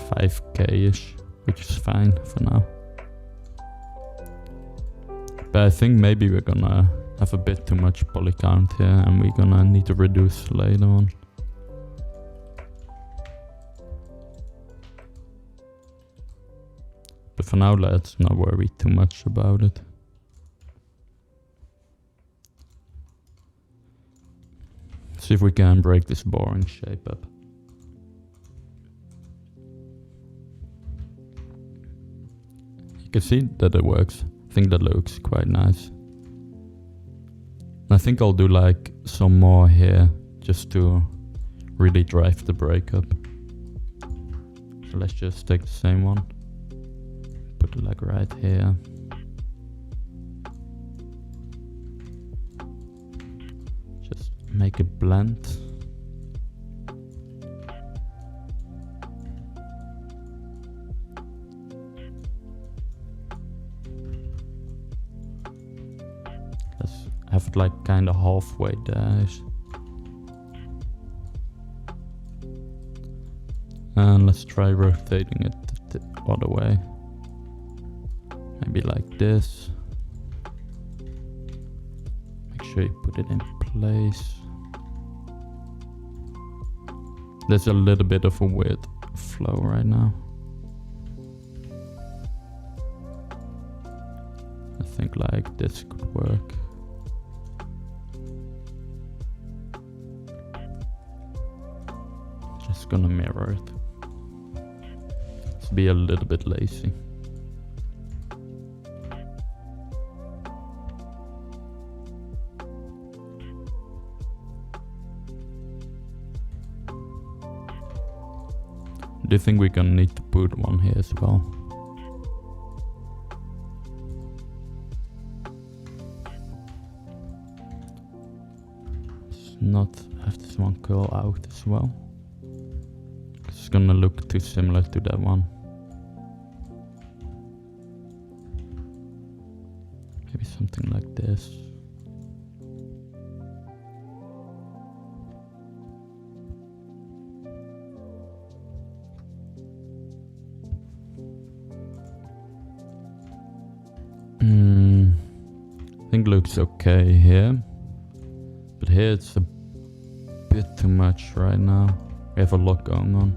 5k-ish, which is fine for now. But I think maybe we're gonna have a bit too much poly count here and we're gonna need to reduce later on. But for now, let's not worry too much about it. See if we can break this boring shape up. You can see that it works. I think that looks quite nice. I think I'll do like some more here just to really drive the breakup. So let's just take the same one, put it like right here. Just make it blend. Have it like kind of halfway there. And let's try rotating it the other way. Maybe like this. Make sure you put it in place. There's a little bit of a weird flow right now. I think like this could work. Just gonna mirror it. Let's be a little bit lazy. Do you think we're gonna need to put one here as well? Let's not have this one curl out as well. It's gonna look too similar to that one. Maybe something like this. I think looks okay here, but here it's a bit too much right now. We have a lot going on.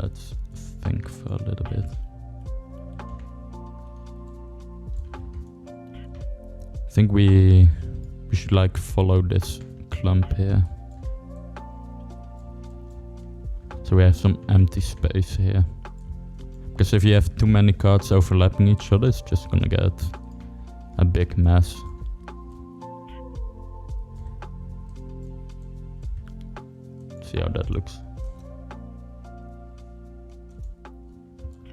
Let's think for a little bit. I think we should like follow this clump here. So we have some empty space here. Because if you have too many cards overlapping each other, it's just gonna get a big mess. See how that looks.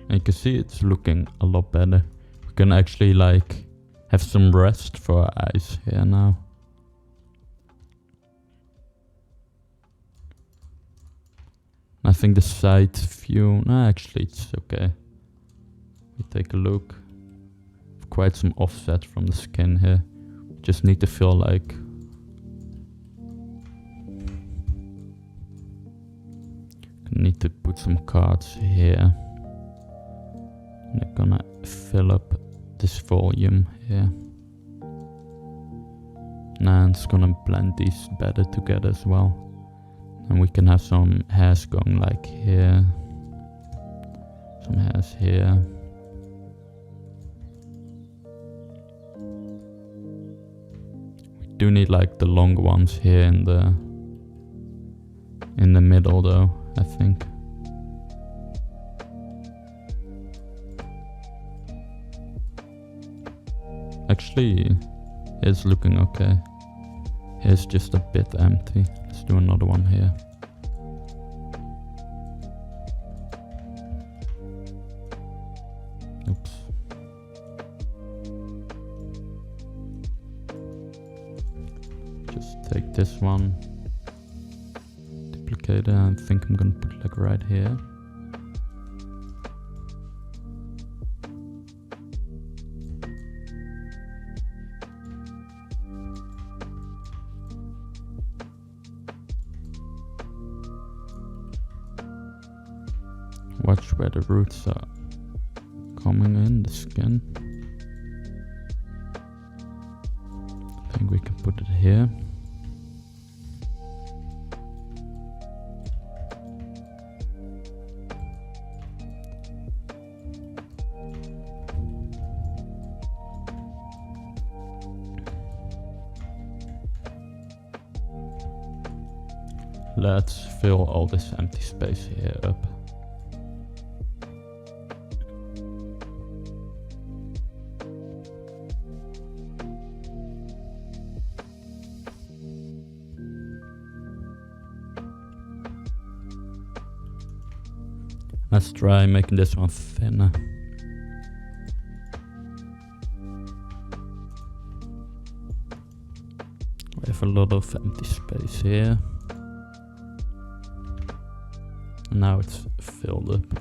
And you can see it's looking a lot better. We can actually like have some rest for our eyes here now. I think the side view, no, actually it's okay. We take a look. Quite some offset from the skin here. Just need to feel like need to put some cards here. And I'm gonna fill up this volume here. And it's gonna blend these better together as well. And we can have some hairs going like here. Some hairs here. We do need like the long ones here in the middle though, I think. Actually, it's looking okay. Here's just a bit empty. Let's do another one here. Oops. Just take this one, duplicate it, and I think I'm gonna put it like right here. Watch where the roots are coming in, the skin. I think we can put it here. Let's fill all this empty space here up. Let's try making this one thinner. We have a lot of empty space here. And now it's filled up.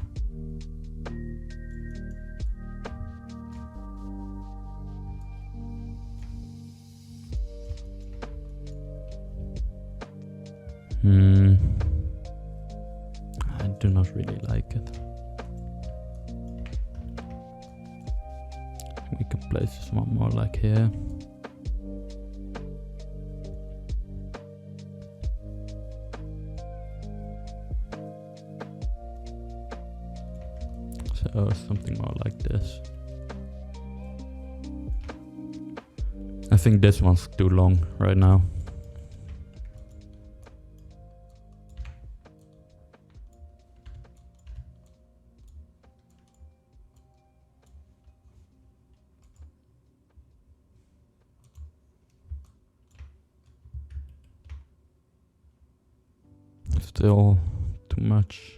I do not really like it. We can place this one more like here. So something more like this. I think this one's too long right now. Still too much.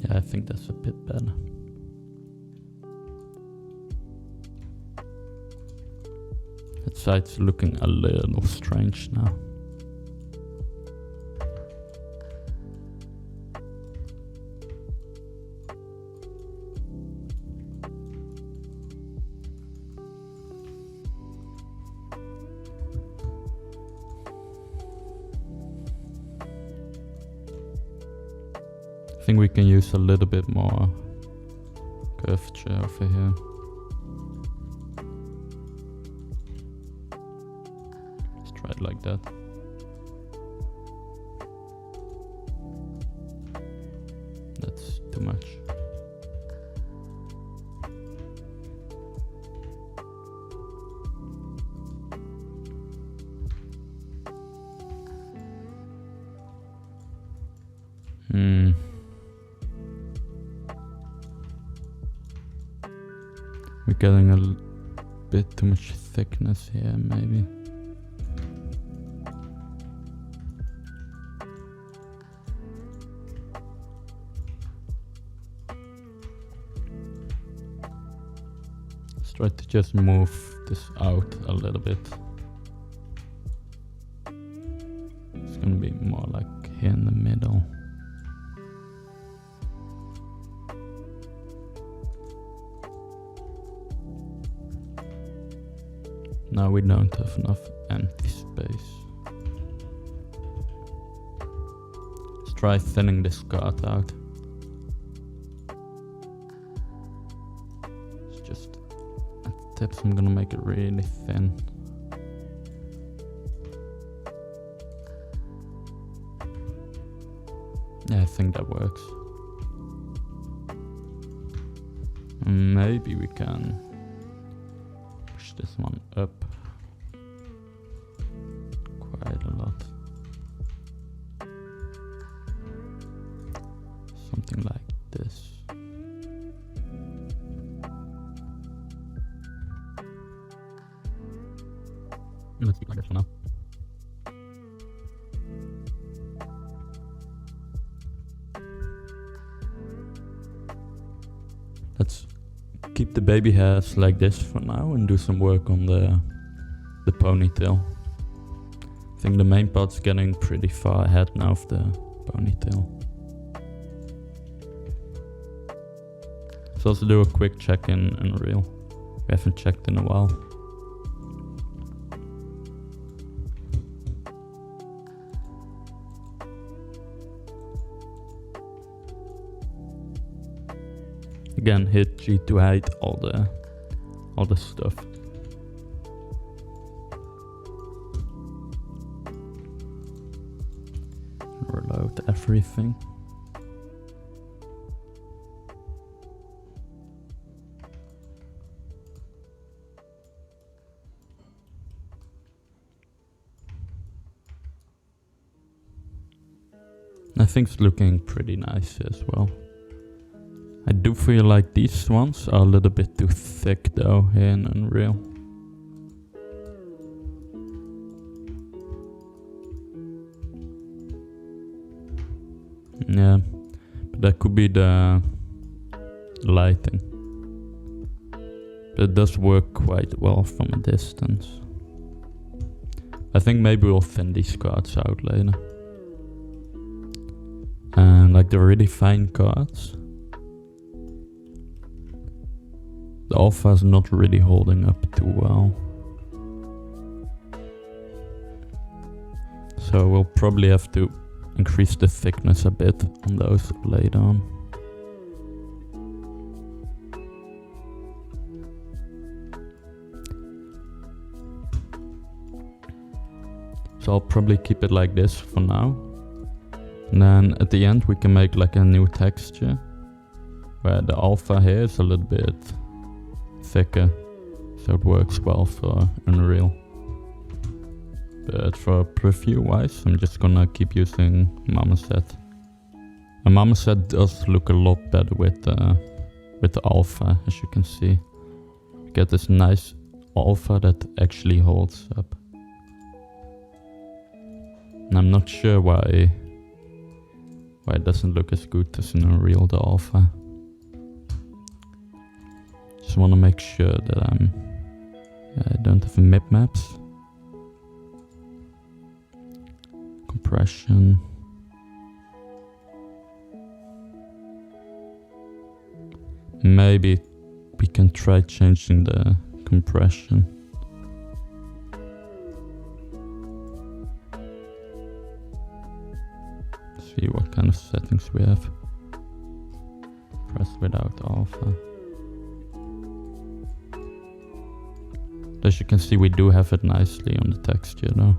Yeah, I think that's a bit better. That side's looking a little strange now. I think we can use a little bit more curvature over here. Let's try it like that. That's too much. We're getting a bit too much thickness here, maybe. Let's try to just move this out a little bit. It's gonna be more like here in the middle. Now we don't have enough empty space. Let's try thinning this card out. It's just at the tips, I'm gonna make it really thin. Yeah, I think that works. Maybe we can push this one up quite a lot. Something like this. Let's keep like this for now. Let's keep the baby hairs like this for now and do some work on the ponytail. I think the main part's getting pretty far ahead now of the ponytail. Let's also do a quick check in Unreal. We haven't checked in a while. Again, hit G to hide all the stuff. Reload everything. I think it's looking pretty nice as well. I do feel like these ones are a little bit too thick though here in Unreal. Yeah, but that could be the lighting. But it does work quite well from a distance. I think maybe we'll thin these cards out later. And like the really fine cards, the alpha is not really holding up too well. So we'll probably have to increase the thickness a bit on those later on. So I'll probably keep it like this for now. And then at the end we can make like a new texture where the alpha here is a little bit thicker, so it works well for Unreal. But for preview wise, I'm just gonna keep using Marmoset. And Marmoset does look a lot better with the alpha, as you can see. You get this nice alpha that actually holds up. And I'm not sure why it doesn't look as good as in Unreal, the alpha. Just want to make sure that I don't have mip maps. Compression. Maybe we can try changing the compression. See what kind of settings we have. Press without alpha. As you can see, we do have it nicely on the texture though.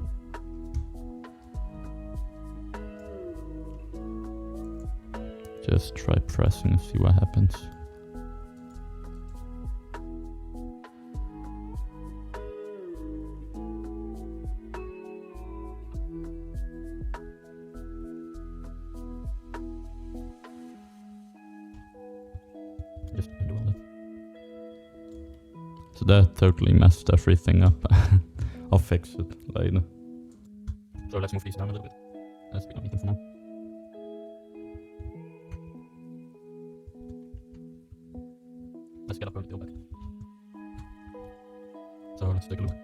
Just try pressing and see what happens. Just do all that. So that totally messed everything up. I'll fix it later. So let's move these down a little bit. Let's be done with them for now. Let's get up on the tail back. So let's take a look.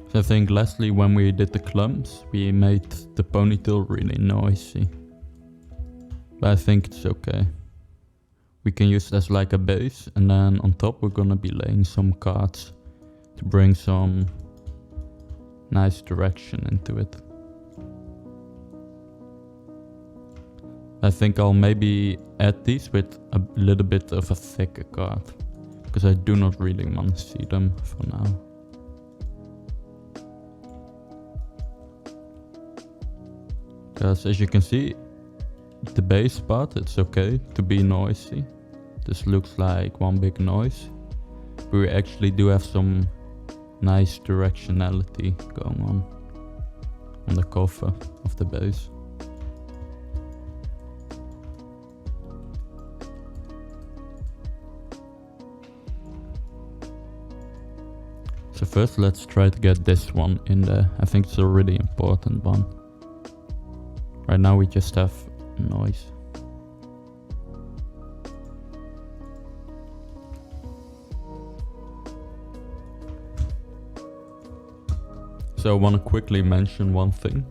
So I think lastly, when we did the clumps, we made the ponytail really noisy. But I think it's okay. We can use it as like a base, and then on top we're gonna be laying some cards to bring some nice direction into it. I think I'll maybe add these with a little bit of a thicker card, because I do not really want to see them for now. Because as you can see, the base part, it's okay to be noisy. This looks like one big noise. But we actually do have some nice directionality going on the cover of the base. So first let's try to get this one in there. I think it's a really important one. Right now we just have noise. So I want to quickly mention one thing.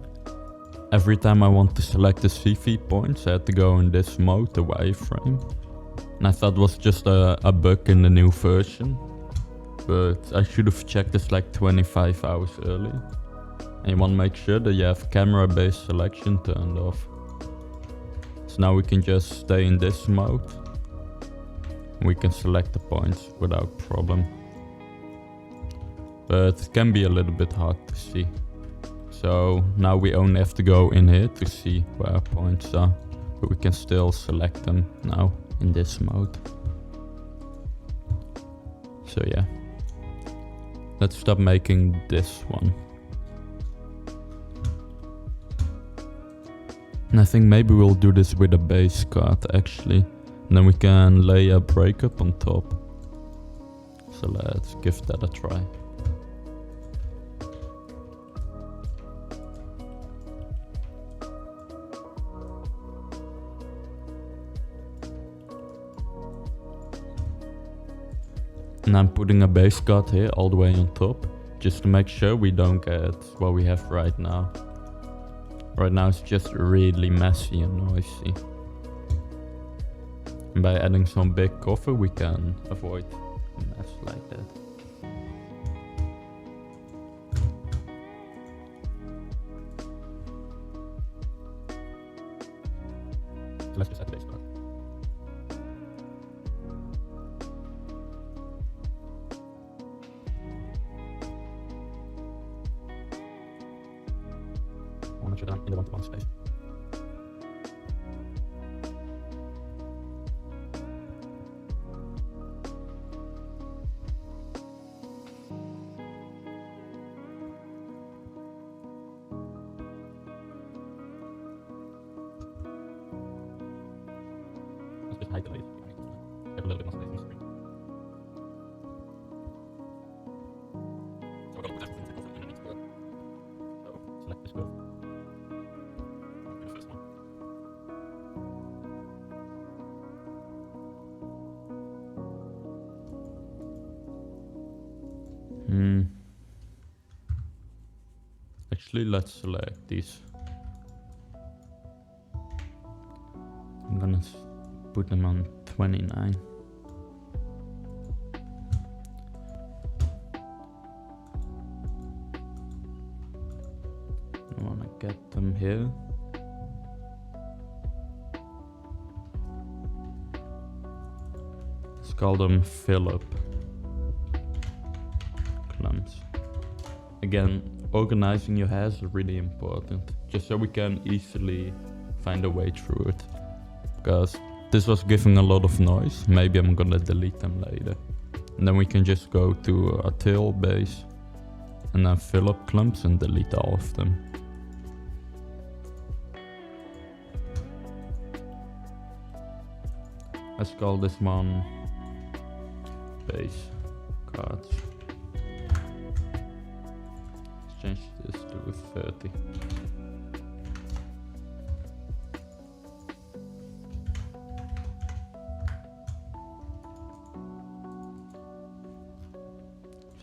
Every time I want to select the CV points, I had to go in this mode, the wireframe. And I thought it was just a bug in the new version. But I should have checked this like 25 hours earlier. And you want to make sure that you have camera-based selection turned off. So now we can just stay in this mode. We can select the points without problem. But it can be a little bit hard to see. So now we only have to go in here to see where our points are. But we can still select them now in this mode. So yeah. Let's stop making this one. And I think maybe we'll do this with a base card actually. And then we can lay a breakup on top. So let's give that a try. And I'm putting a base card here all the way on top, just to make sure we don't get what we have right now. Right now it's just really messy and noisy. And by adding some big cover we can avoid a mess like that. So let's just add the base card. I want to show them in the one-to-one space. Let's just hide the lace. Have a little bit more space on the screen. So we're going to put everything to cover underneath the curve. So select this curve. The first one. Actually, let's select these. I'm gonna put them on 29. I wanna get them here. Let's call them fill up clumps. Again, organizing your hair is really important, just so we can easily find a way through it. Because this was giving a lot of noise, maybe I'm gonna delete them later. And then we can just go to a tail base and then fill up clumps and delete all of them. Let's call this one base cards. Let's change this to 30.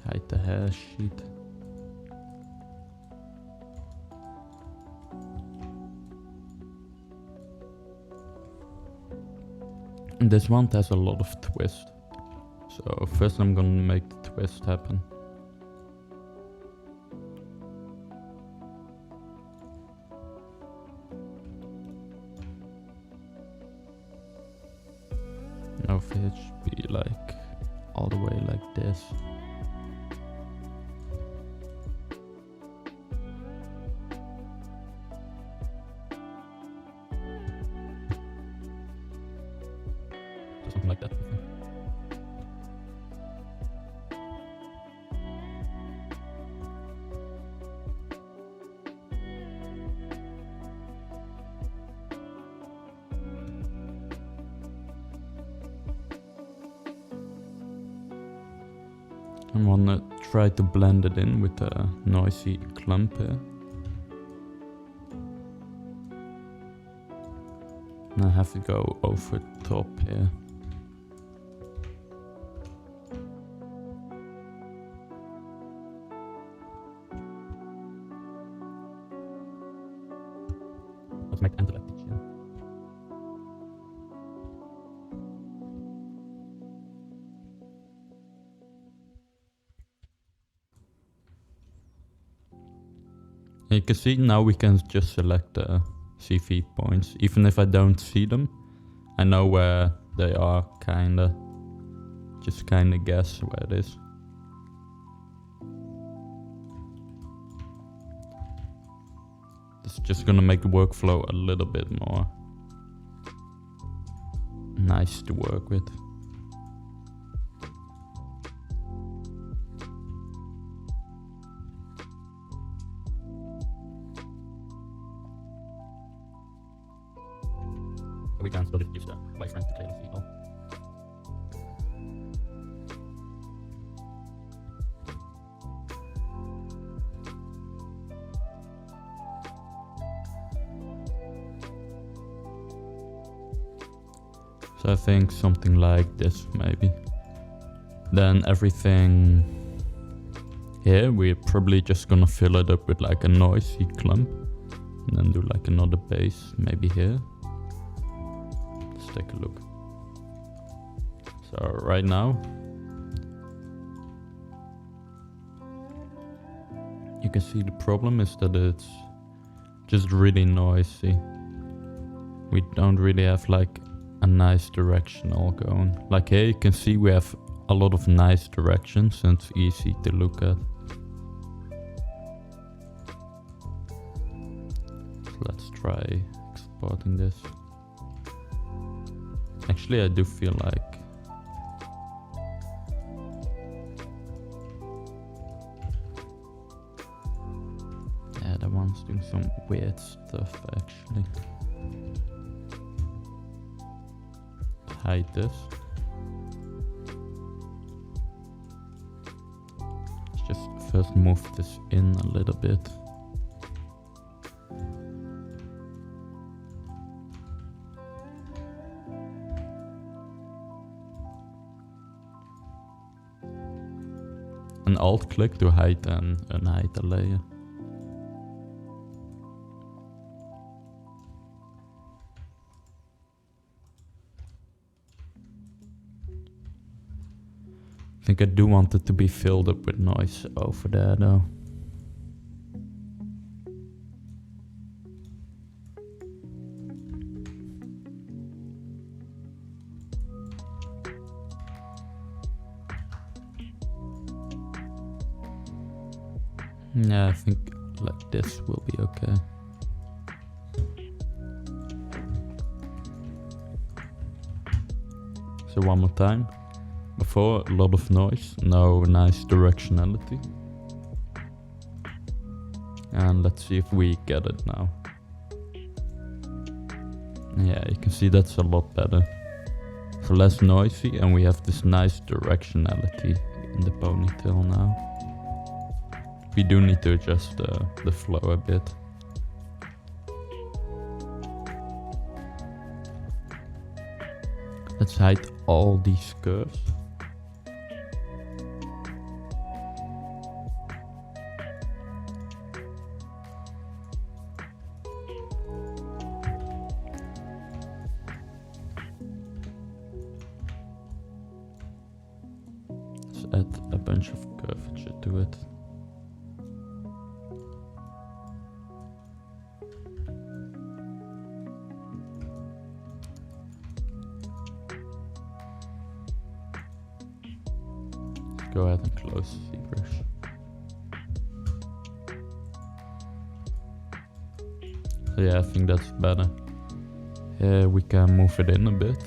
Hide the hair sheet. And this one has a lot of twist. So first I'm gonna make the twist happen. Now if it should be like all the way like this. Something like that, I think. I wanna try to blend it in with a noisy clump here. And I have to go over top here. Let's make the end like this, yeah. You can see now we can just select the CV points. Even if I don't see them, I know where they are, kinda. Just kinda guess where it is. It's just gonna make the workflow a little bit more nice to work with. We can still just use the wireframe to clearly see all. So I think something like this maybe. Then everything here, we're probably just gonna fill it up with like a noisy clump. And then do like another bass maybe here. Let's take a look. So right now, you can see the problem is that it's just really noisy. We don't really have like a nice direction all going. Like here you can see we have a lot of nice directions and it's easy to look at. So let's try exporting this. Actually I do feel like yeah, that one's doing some weird stuff actually. Hide this. Let's just first move this in a little bit. And alt click to hide and unhide a layer. I think I do want it to be filled up with noise over there though. Yeah, I think like this will be okay. So one more time. Before, a lot of noise, no nice directionality. And let's see if we get it now. Yeah, you can see that's a lot better. So less noisy and we have this nice directionality in the ponytail now. We do need to adjust the flow a bit. Let's hide all these curves. add a bunch of curvature to it. Go ahead and close the ZBrush. So yeah, I think that's better. Yeah, we can move it in a bit.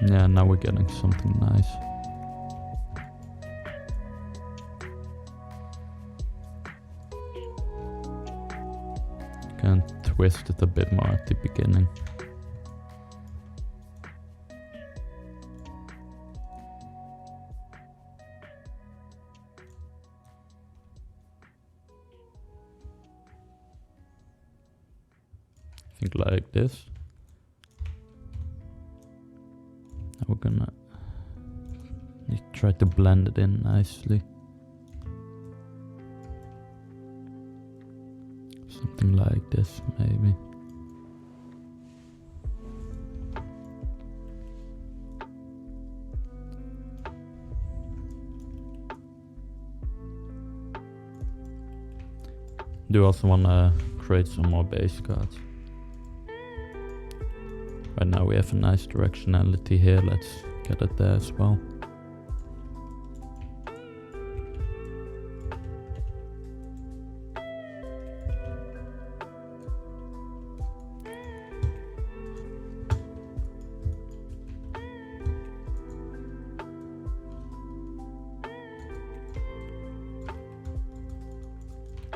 Yeah, now we're getting something nice. Can twist it a bit more at the beginning. I think like this. Now we're gonna try to blend it in nicely. Something like this, maybe. Do also want to create some more base cards. Right now we have a nice directionality here, let's get it there as well.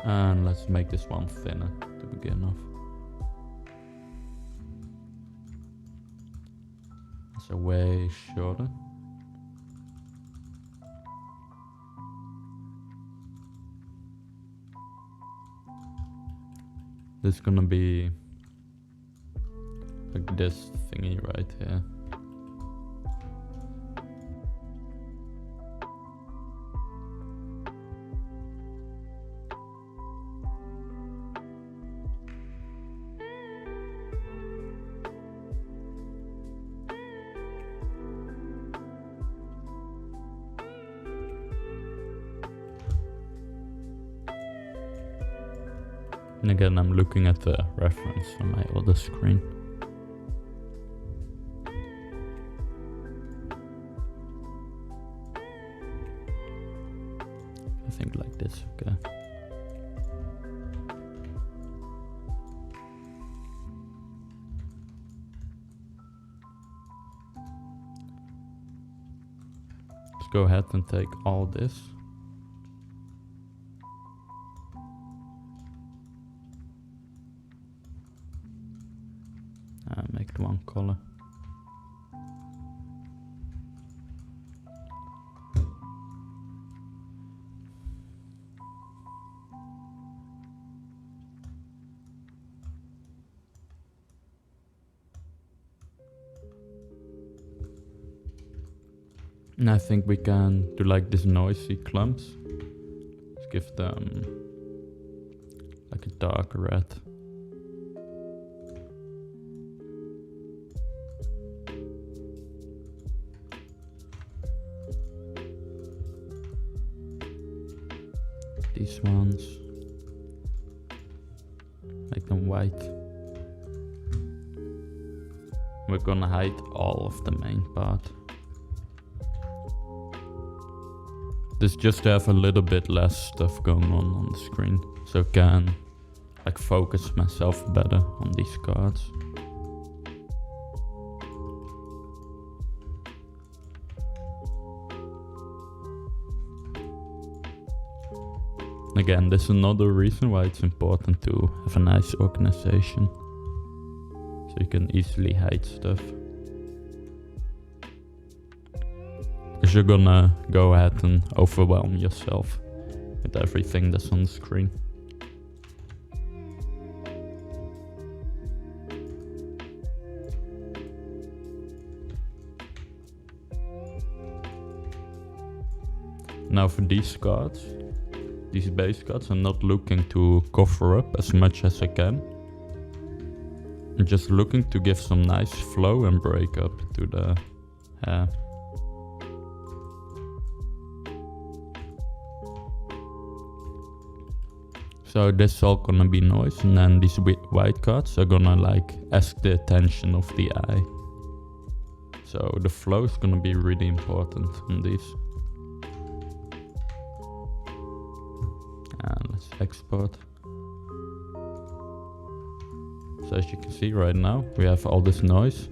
And let's make this one thinner to begin off. So way shorter. This is gonna be like this thingy right here. And again, I'm looking at the reference on my other screen. I think like this, okay. Let's go ahead and take all this. Make it one color. And I think we can do like these noisy clumps. Let's give them like a dark red. These ones, make them white. We're gonna hide all of the main part. This just to have a little bit less stuff going on the screen, so I can like focus myself better on these cards. Again, this is another reason why it's important to have a nice organization, so you can easily hide stuff. Because you're gonna go ahead and overwhelm yourself with everything that's on the screen. Now for these cards, these base cards, I'm not looking to cover up as much as I can. I'm just looking to give some nice flow and break up to the hair. So this is all gonna be noise, and then these white cards are gonna like ask the attention of the eye. So the flow is gonna be really important on these. And let's export. So as you can see right now, we have all this noise,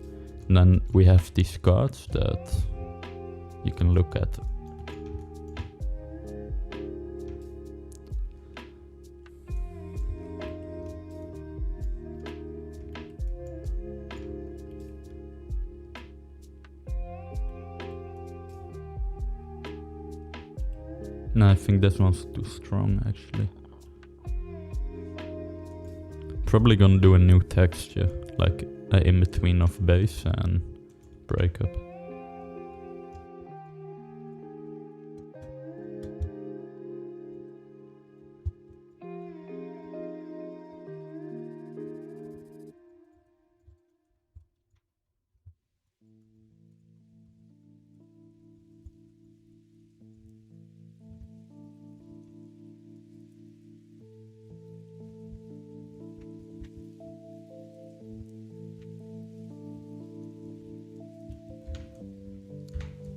and then we have these cards that you can look at. No, I think this one's too strong actually. Probably gonna do a new texture, like an in-between of bass and breakup.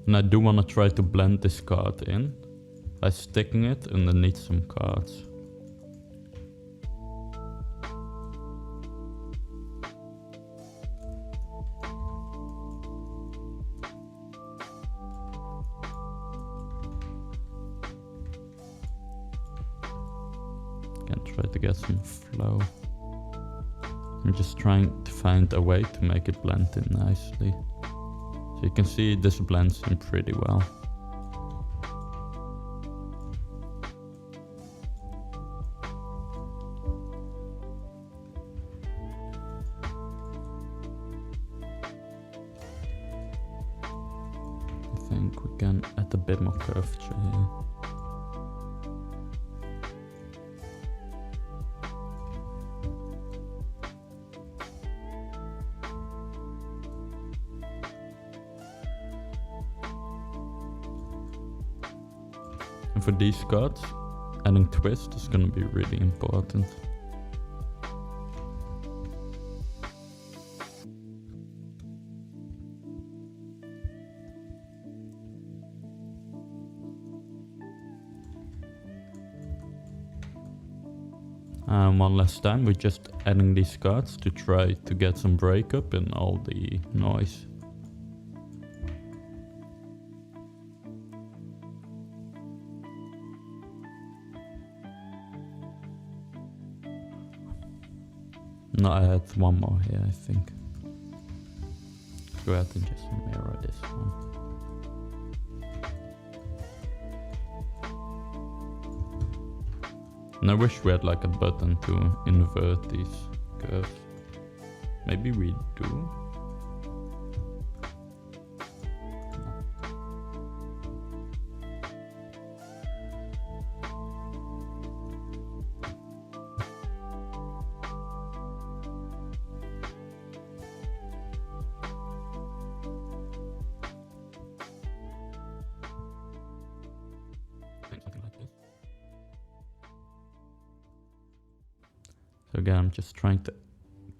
And I do want to try to blend this card in by sticking it underneath some cards. Can try to get some flow. I'm just trying to find a way to make it blend in nicely. So you can see this blends in pretty well. I think we can add a bit more curvature here. And for these cards, adding twist is going to be really important. And one last time, we're just adding these cards to try to get some breakup in all the noise. No, I had one more here, I think. Let's go ahead and just mirror this one. And I wish we had like a button to invert these curves. Maybe we do. Something like this. So again, I'm just trying to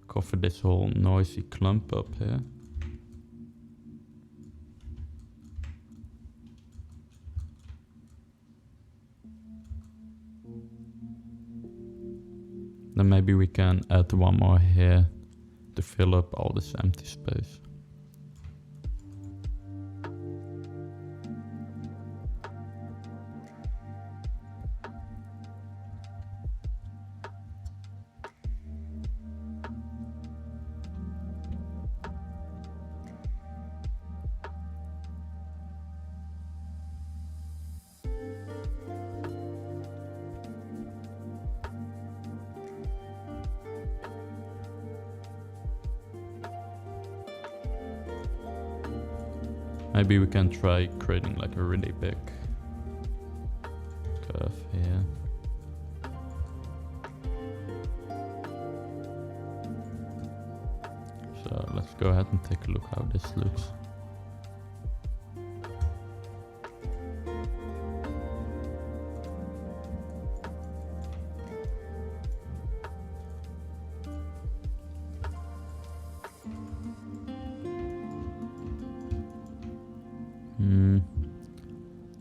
cover this whole noisy clump up here. Then maybe we can add one more here to fill up all this empty space. Maybe we can try creating like a really big So let's go ahead and take a look how this looks.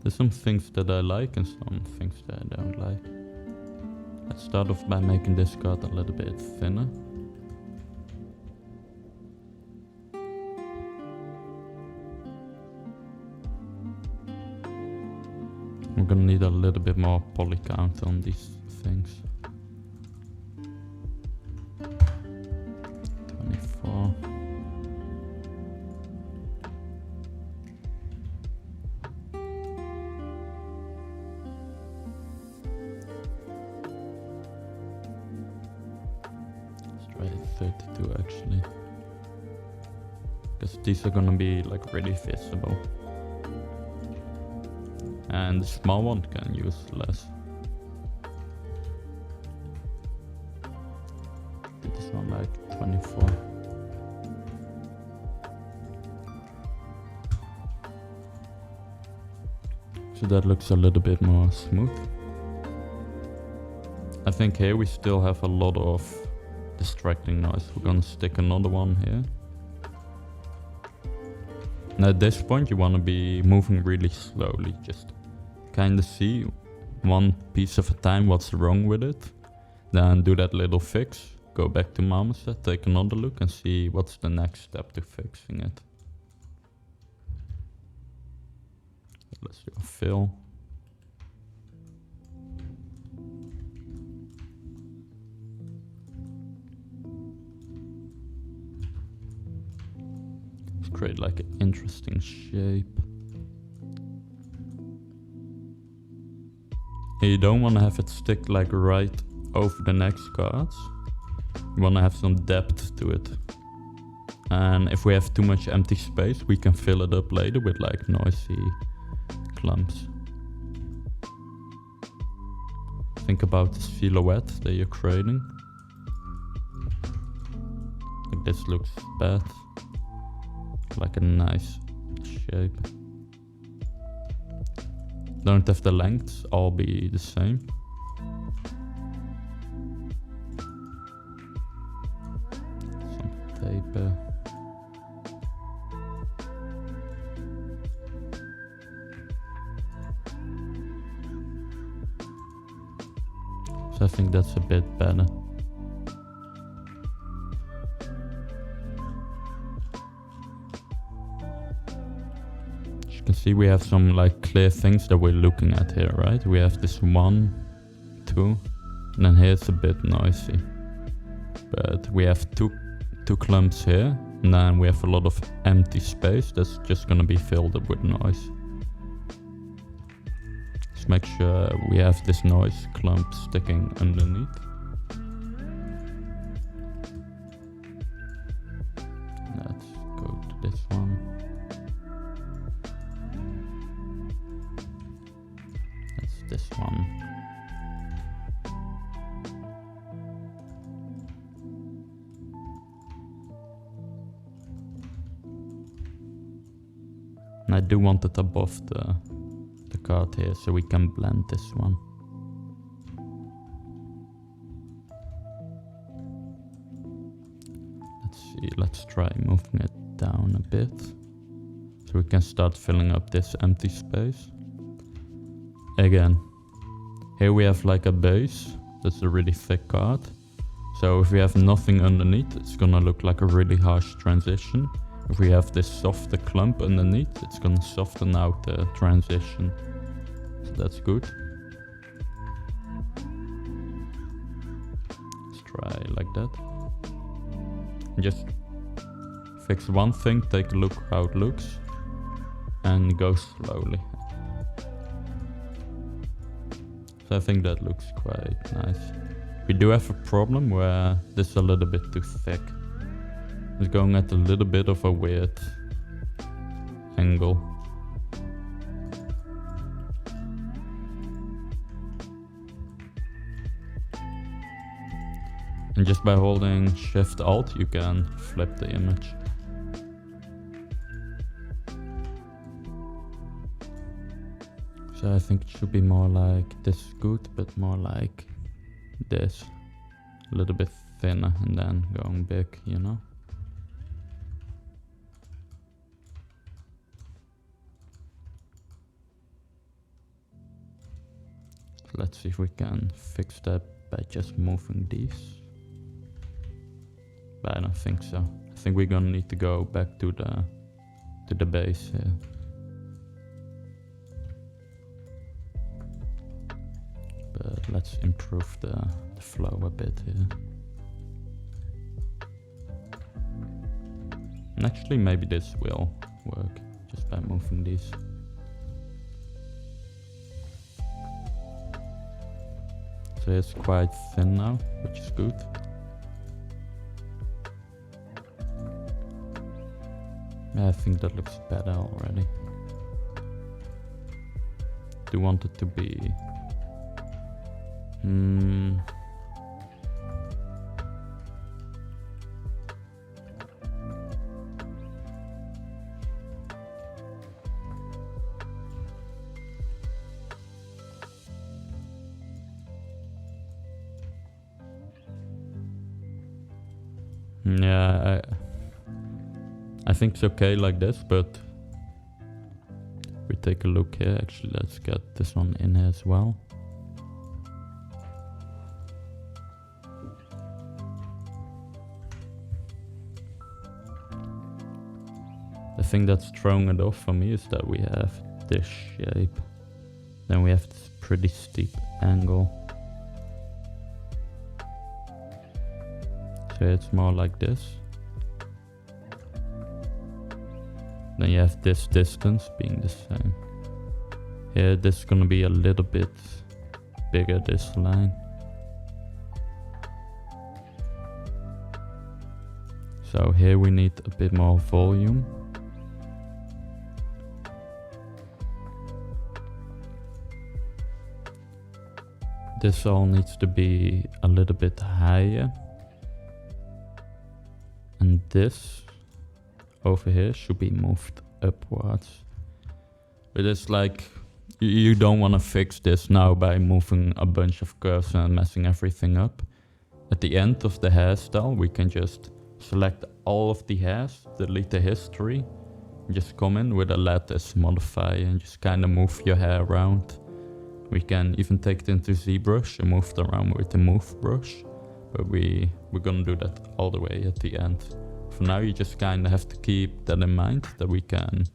There's some things that I like and some things that I don't like. Let's start off by making this card a little bit thinner. We're gonna need a little bit more poly count on these things. 24. Let's try 32 actually. Because these are gonna be like really visible. And the small one can use less. This one like 24. So that looks a little bit more smooth. I think here we still have a lot of distracting noise. We're gonna stick another one here. And at this point you want to be moving really slowly, just kind of see one piece of a time what's wrong with it, then do that little fix, go back to Marmoset, take another look and see what's the next step to fixing it. Let's do a fill. Let's create like an interesting shape. You don't want to have it stick like right over the next cards. You want to have some depth to it. And if we have too much empty space, we can fill it up later with like noisy clumps. Think about the silhouette that you're creating. Like this looks bad. Like a nice shape. Don't have the lengths all be the same. Some tape. So I think that's a bit better. You can see we have some like clear things that we're looking at here, right? We have this 1, 2, and then here it's a bit noisy. But we have two clumps here, and then we have a lot of empty space that's just gonna be filled up with noise. Just make sure we have this noise clump sticking underneath. Let's go to this one. This one. And I do want it above the card here so we can blend this one. Let's see, let's try moving it down a bit so we can start filling up this empty space. Again, here we have like a base, that's a really thick card. So if we have nothing underneath, it's gonna look like a really harsh transition. If we have this softer clump underneath, it's gonna soften out the transition. So that's good. Let's try like that. And just fix one thing, take a look how it looks, and go slowly. So I think that looks quite nice. We do have a problem where this is a little bit too thick. It's going at a little bit of a weird angle. And just by holding Shift Alt, you can flip the image. So I think it should be more like this good, but more like this. A little bit thinner and then going big, you know? Let's see if we can fix that by just moving these. But I don't think so. I think we're gonna need to go back to the base here. But let's improve the flow a bit here. And actually maybe this will work just by moving these. So it's quite thin now, which is good. Yeah, I think that looks better already. Do you want it to be... Yeah, I think it's okay like this, but we take a look here. Actually, let's get this one in here as well. The thing that's throwing it off for me is that we have this shape. Then we have this pretty steep angle. So it's more like this. Then you have this distance being the same. Here this is gonna be a little bit bigger, this line. So here we need a bit more volume. This all needs to be a little bit higher. And this over here should be moved upwards. But it's like, you don't want to fix this now by moving a bunch of curves and messing everything up. At the end of the hairstyle, we can just select all of the hairs, delete the history, and just come in with a lattice modifier and just kind of move your hair around. We can even take it into ZBrush and move it around with the move brush. But we're gonna do that all the way at the end. For now, you just kind of have to keep that in mind, that we can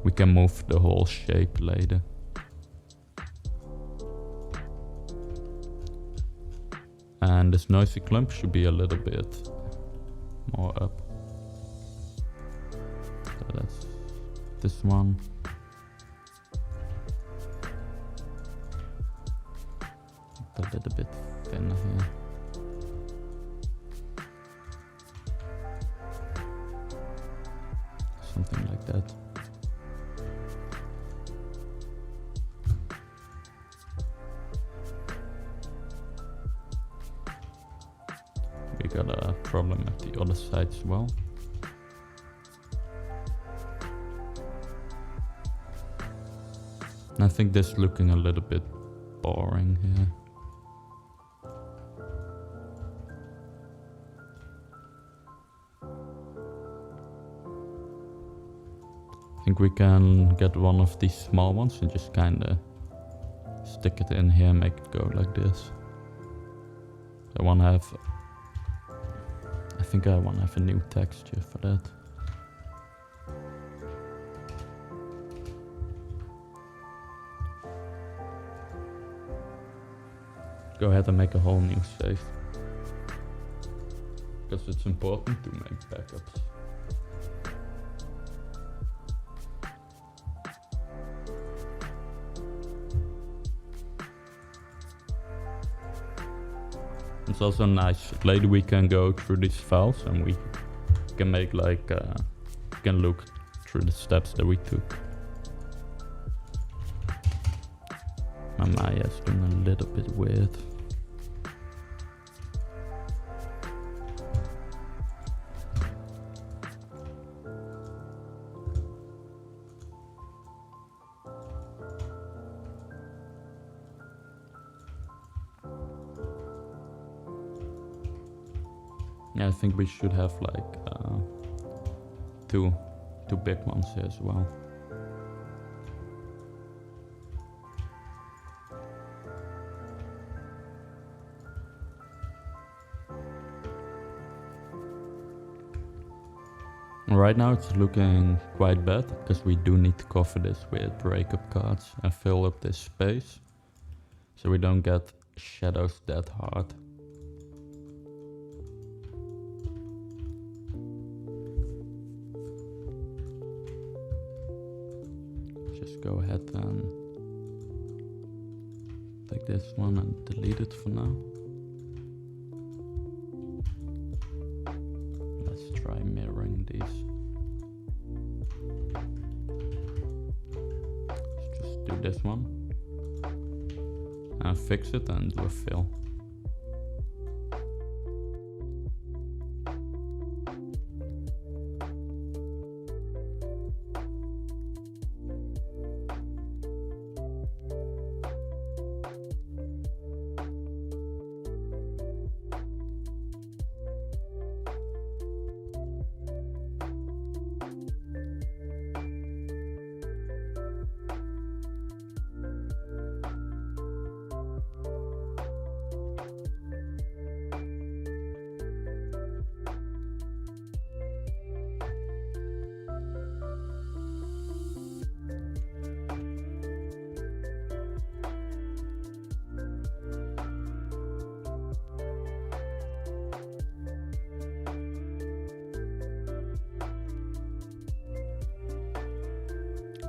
move the whole shape later. And this noisy clump should be a little bit more up. So that's this one. A little bit thinner here. Something like that. We got a problem at the other side as well. I think this is looking a little bit boring here. I think we can get one of these small ones and just kinda stick it in here and make it go like this. I wanna have... I think I wanna have a new texture for that. Go ahead and make a whole new save. Because it's important to make backups. It's also nice. Later we can go through these files and we can make like can look through the steps that we took. My Maya's doing a little bit weird. Yeah, I think we should have like two big ones here as well. Right now it's looking quite bad because we do need to cover this with breakup cards and fill up this space so we don't get shadows that hard. Just go ahead and take this one and delete it for now. Let's try mirroring these. Let's just do this one and fix it and do a fill.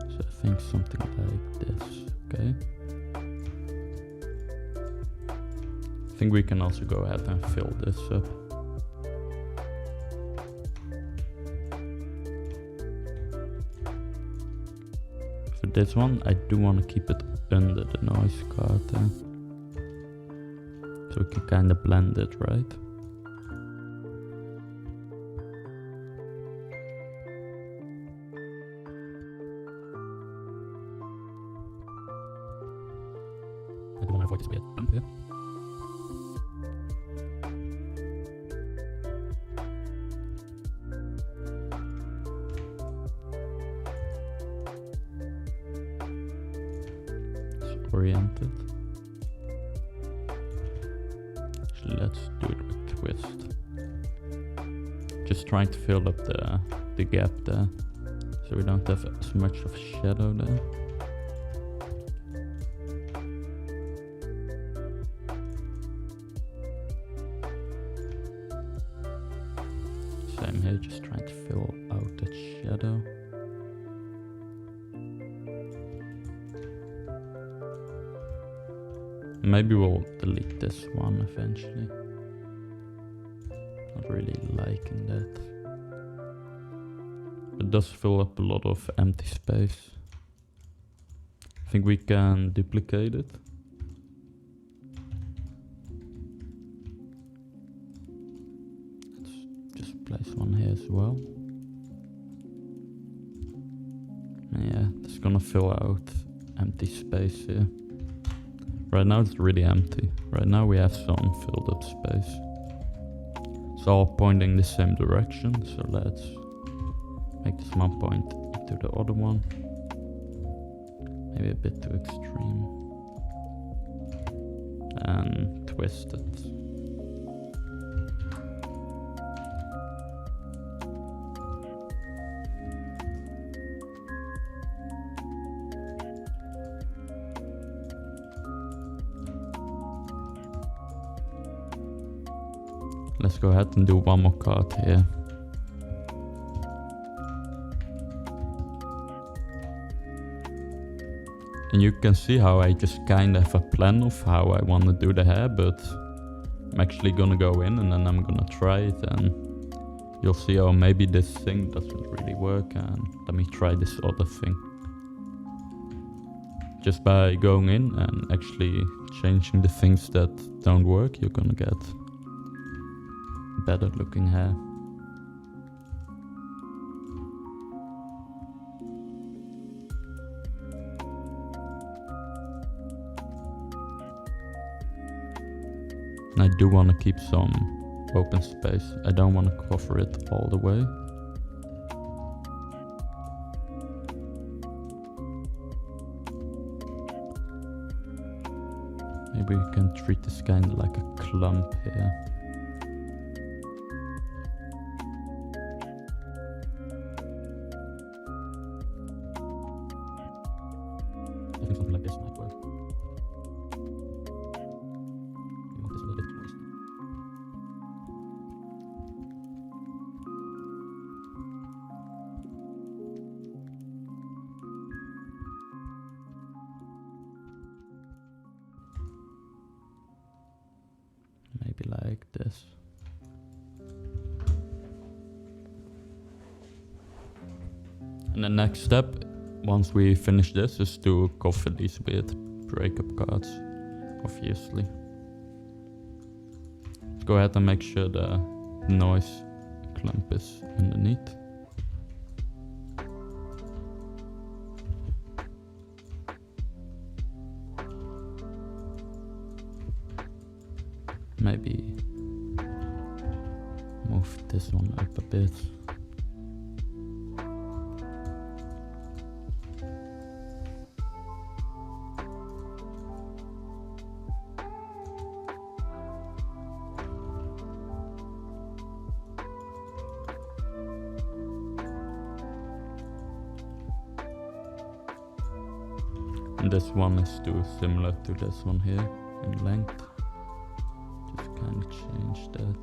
So I think something like this, okay? I think we can also go ahead and fill this up. For this one, I do want to keep it under the noise card there. So we can kind of blend it, right? I do want to avoid this bit bump here. It's oriented. So let's do it with twist. Just trying to fill up the gap there, so we don't have as much of shadow there. Same here, just trying to fill out that shadow. Maybe we'll delete this one eventually. Not really liking that. It does fill up a lot of empty space. I think we can duplicate it. Place one here as well. Yeah, it's gonna fill out empty space here. Right now it's really empty. Right now we have some filled up space. It's all pointing the same direction, so let's make this one point into the other one. Maybe a bit too extreme. And twist it. Let's go ahead and do one more card here. And you can see how I just kind of have a plan of how I want to do the hair, but I'm actually gonna go in and then I'm gonna try it, and you'll see, oh, maybe this thing doesn't really work, and let me try this other thing. Just by going in and actually changing the things that don't work, you're gonna get better looking hair. And I do want to keep some open space. I don't want to cover it all the way. Maybe we can treat this kind of like a clump here. I think something like this might work. We want this a little bit moist. Maybe like this. And the next step, once we finish this, is to cover these with breakup cards, obviously. Let's go ahead and make sure the noise clump is underneath. Maybe move this one up a bit. And this one is too similar to this one here in length. Just kind of change that.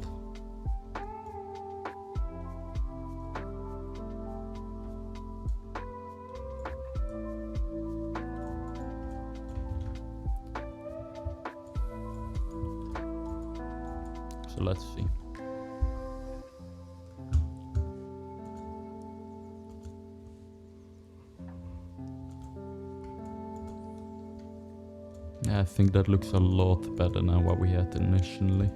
So let's see. Yeah, I think that looks a lot better than what we had initially.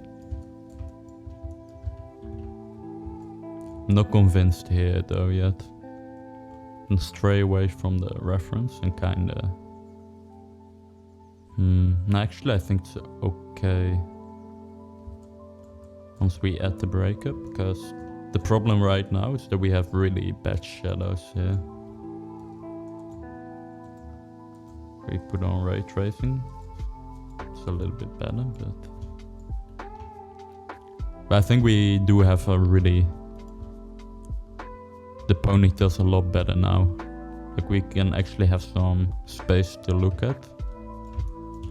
Not convinced here though yet. And stray away from the reference and kinda... actually I think it's okay once we add the breakup, because the problem right now is that we have really bad shadows here. We put on ray tracing. It's a little bit better, but I think we do have a really... The ponytail's a lot better now. Like we can actually have some space to look at,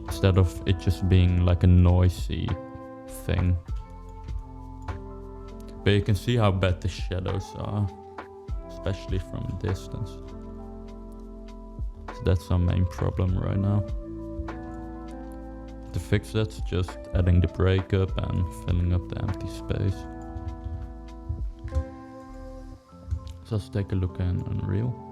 instead of it just being like a noisy thing. But you can see how bad the shadows are, especially from a distance. So that's our main problem right now. To fix that, just adding the breakup and filling up the empty space. So let's take a look in Unreal.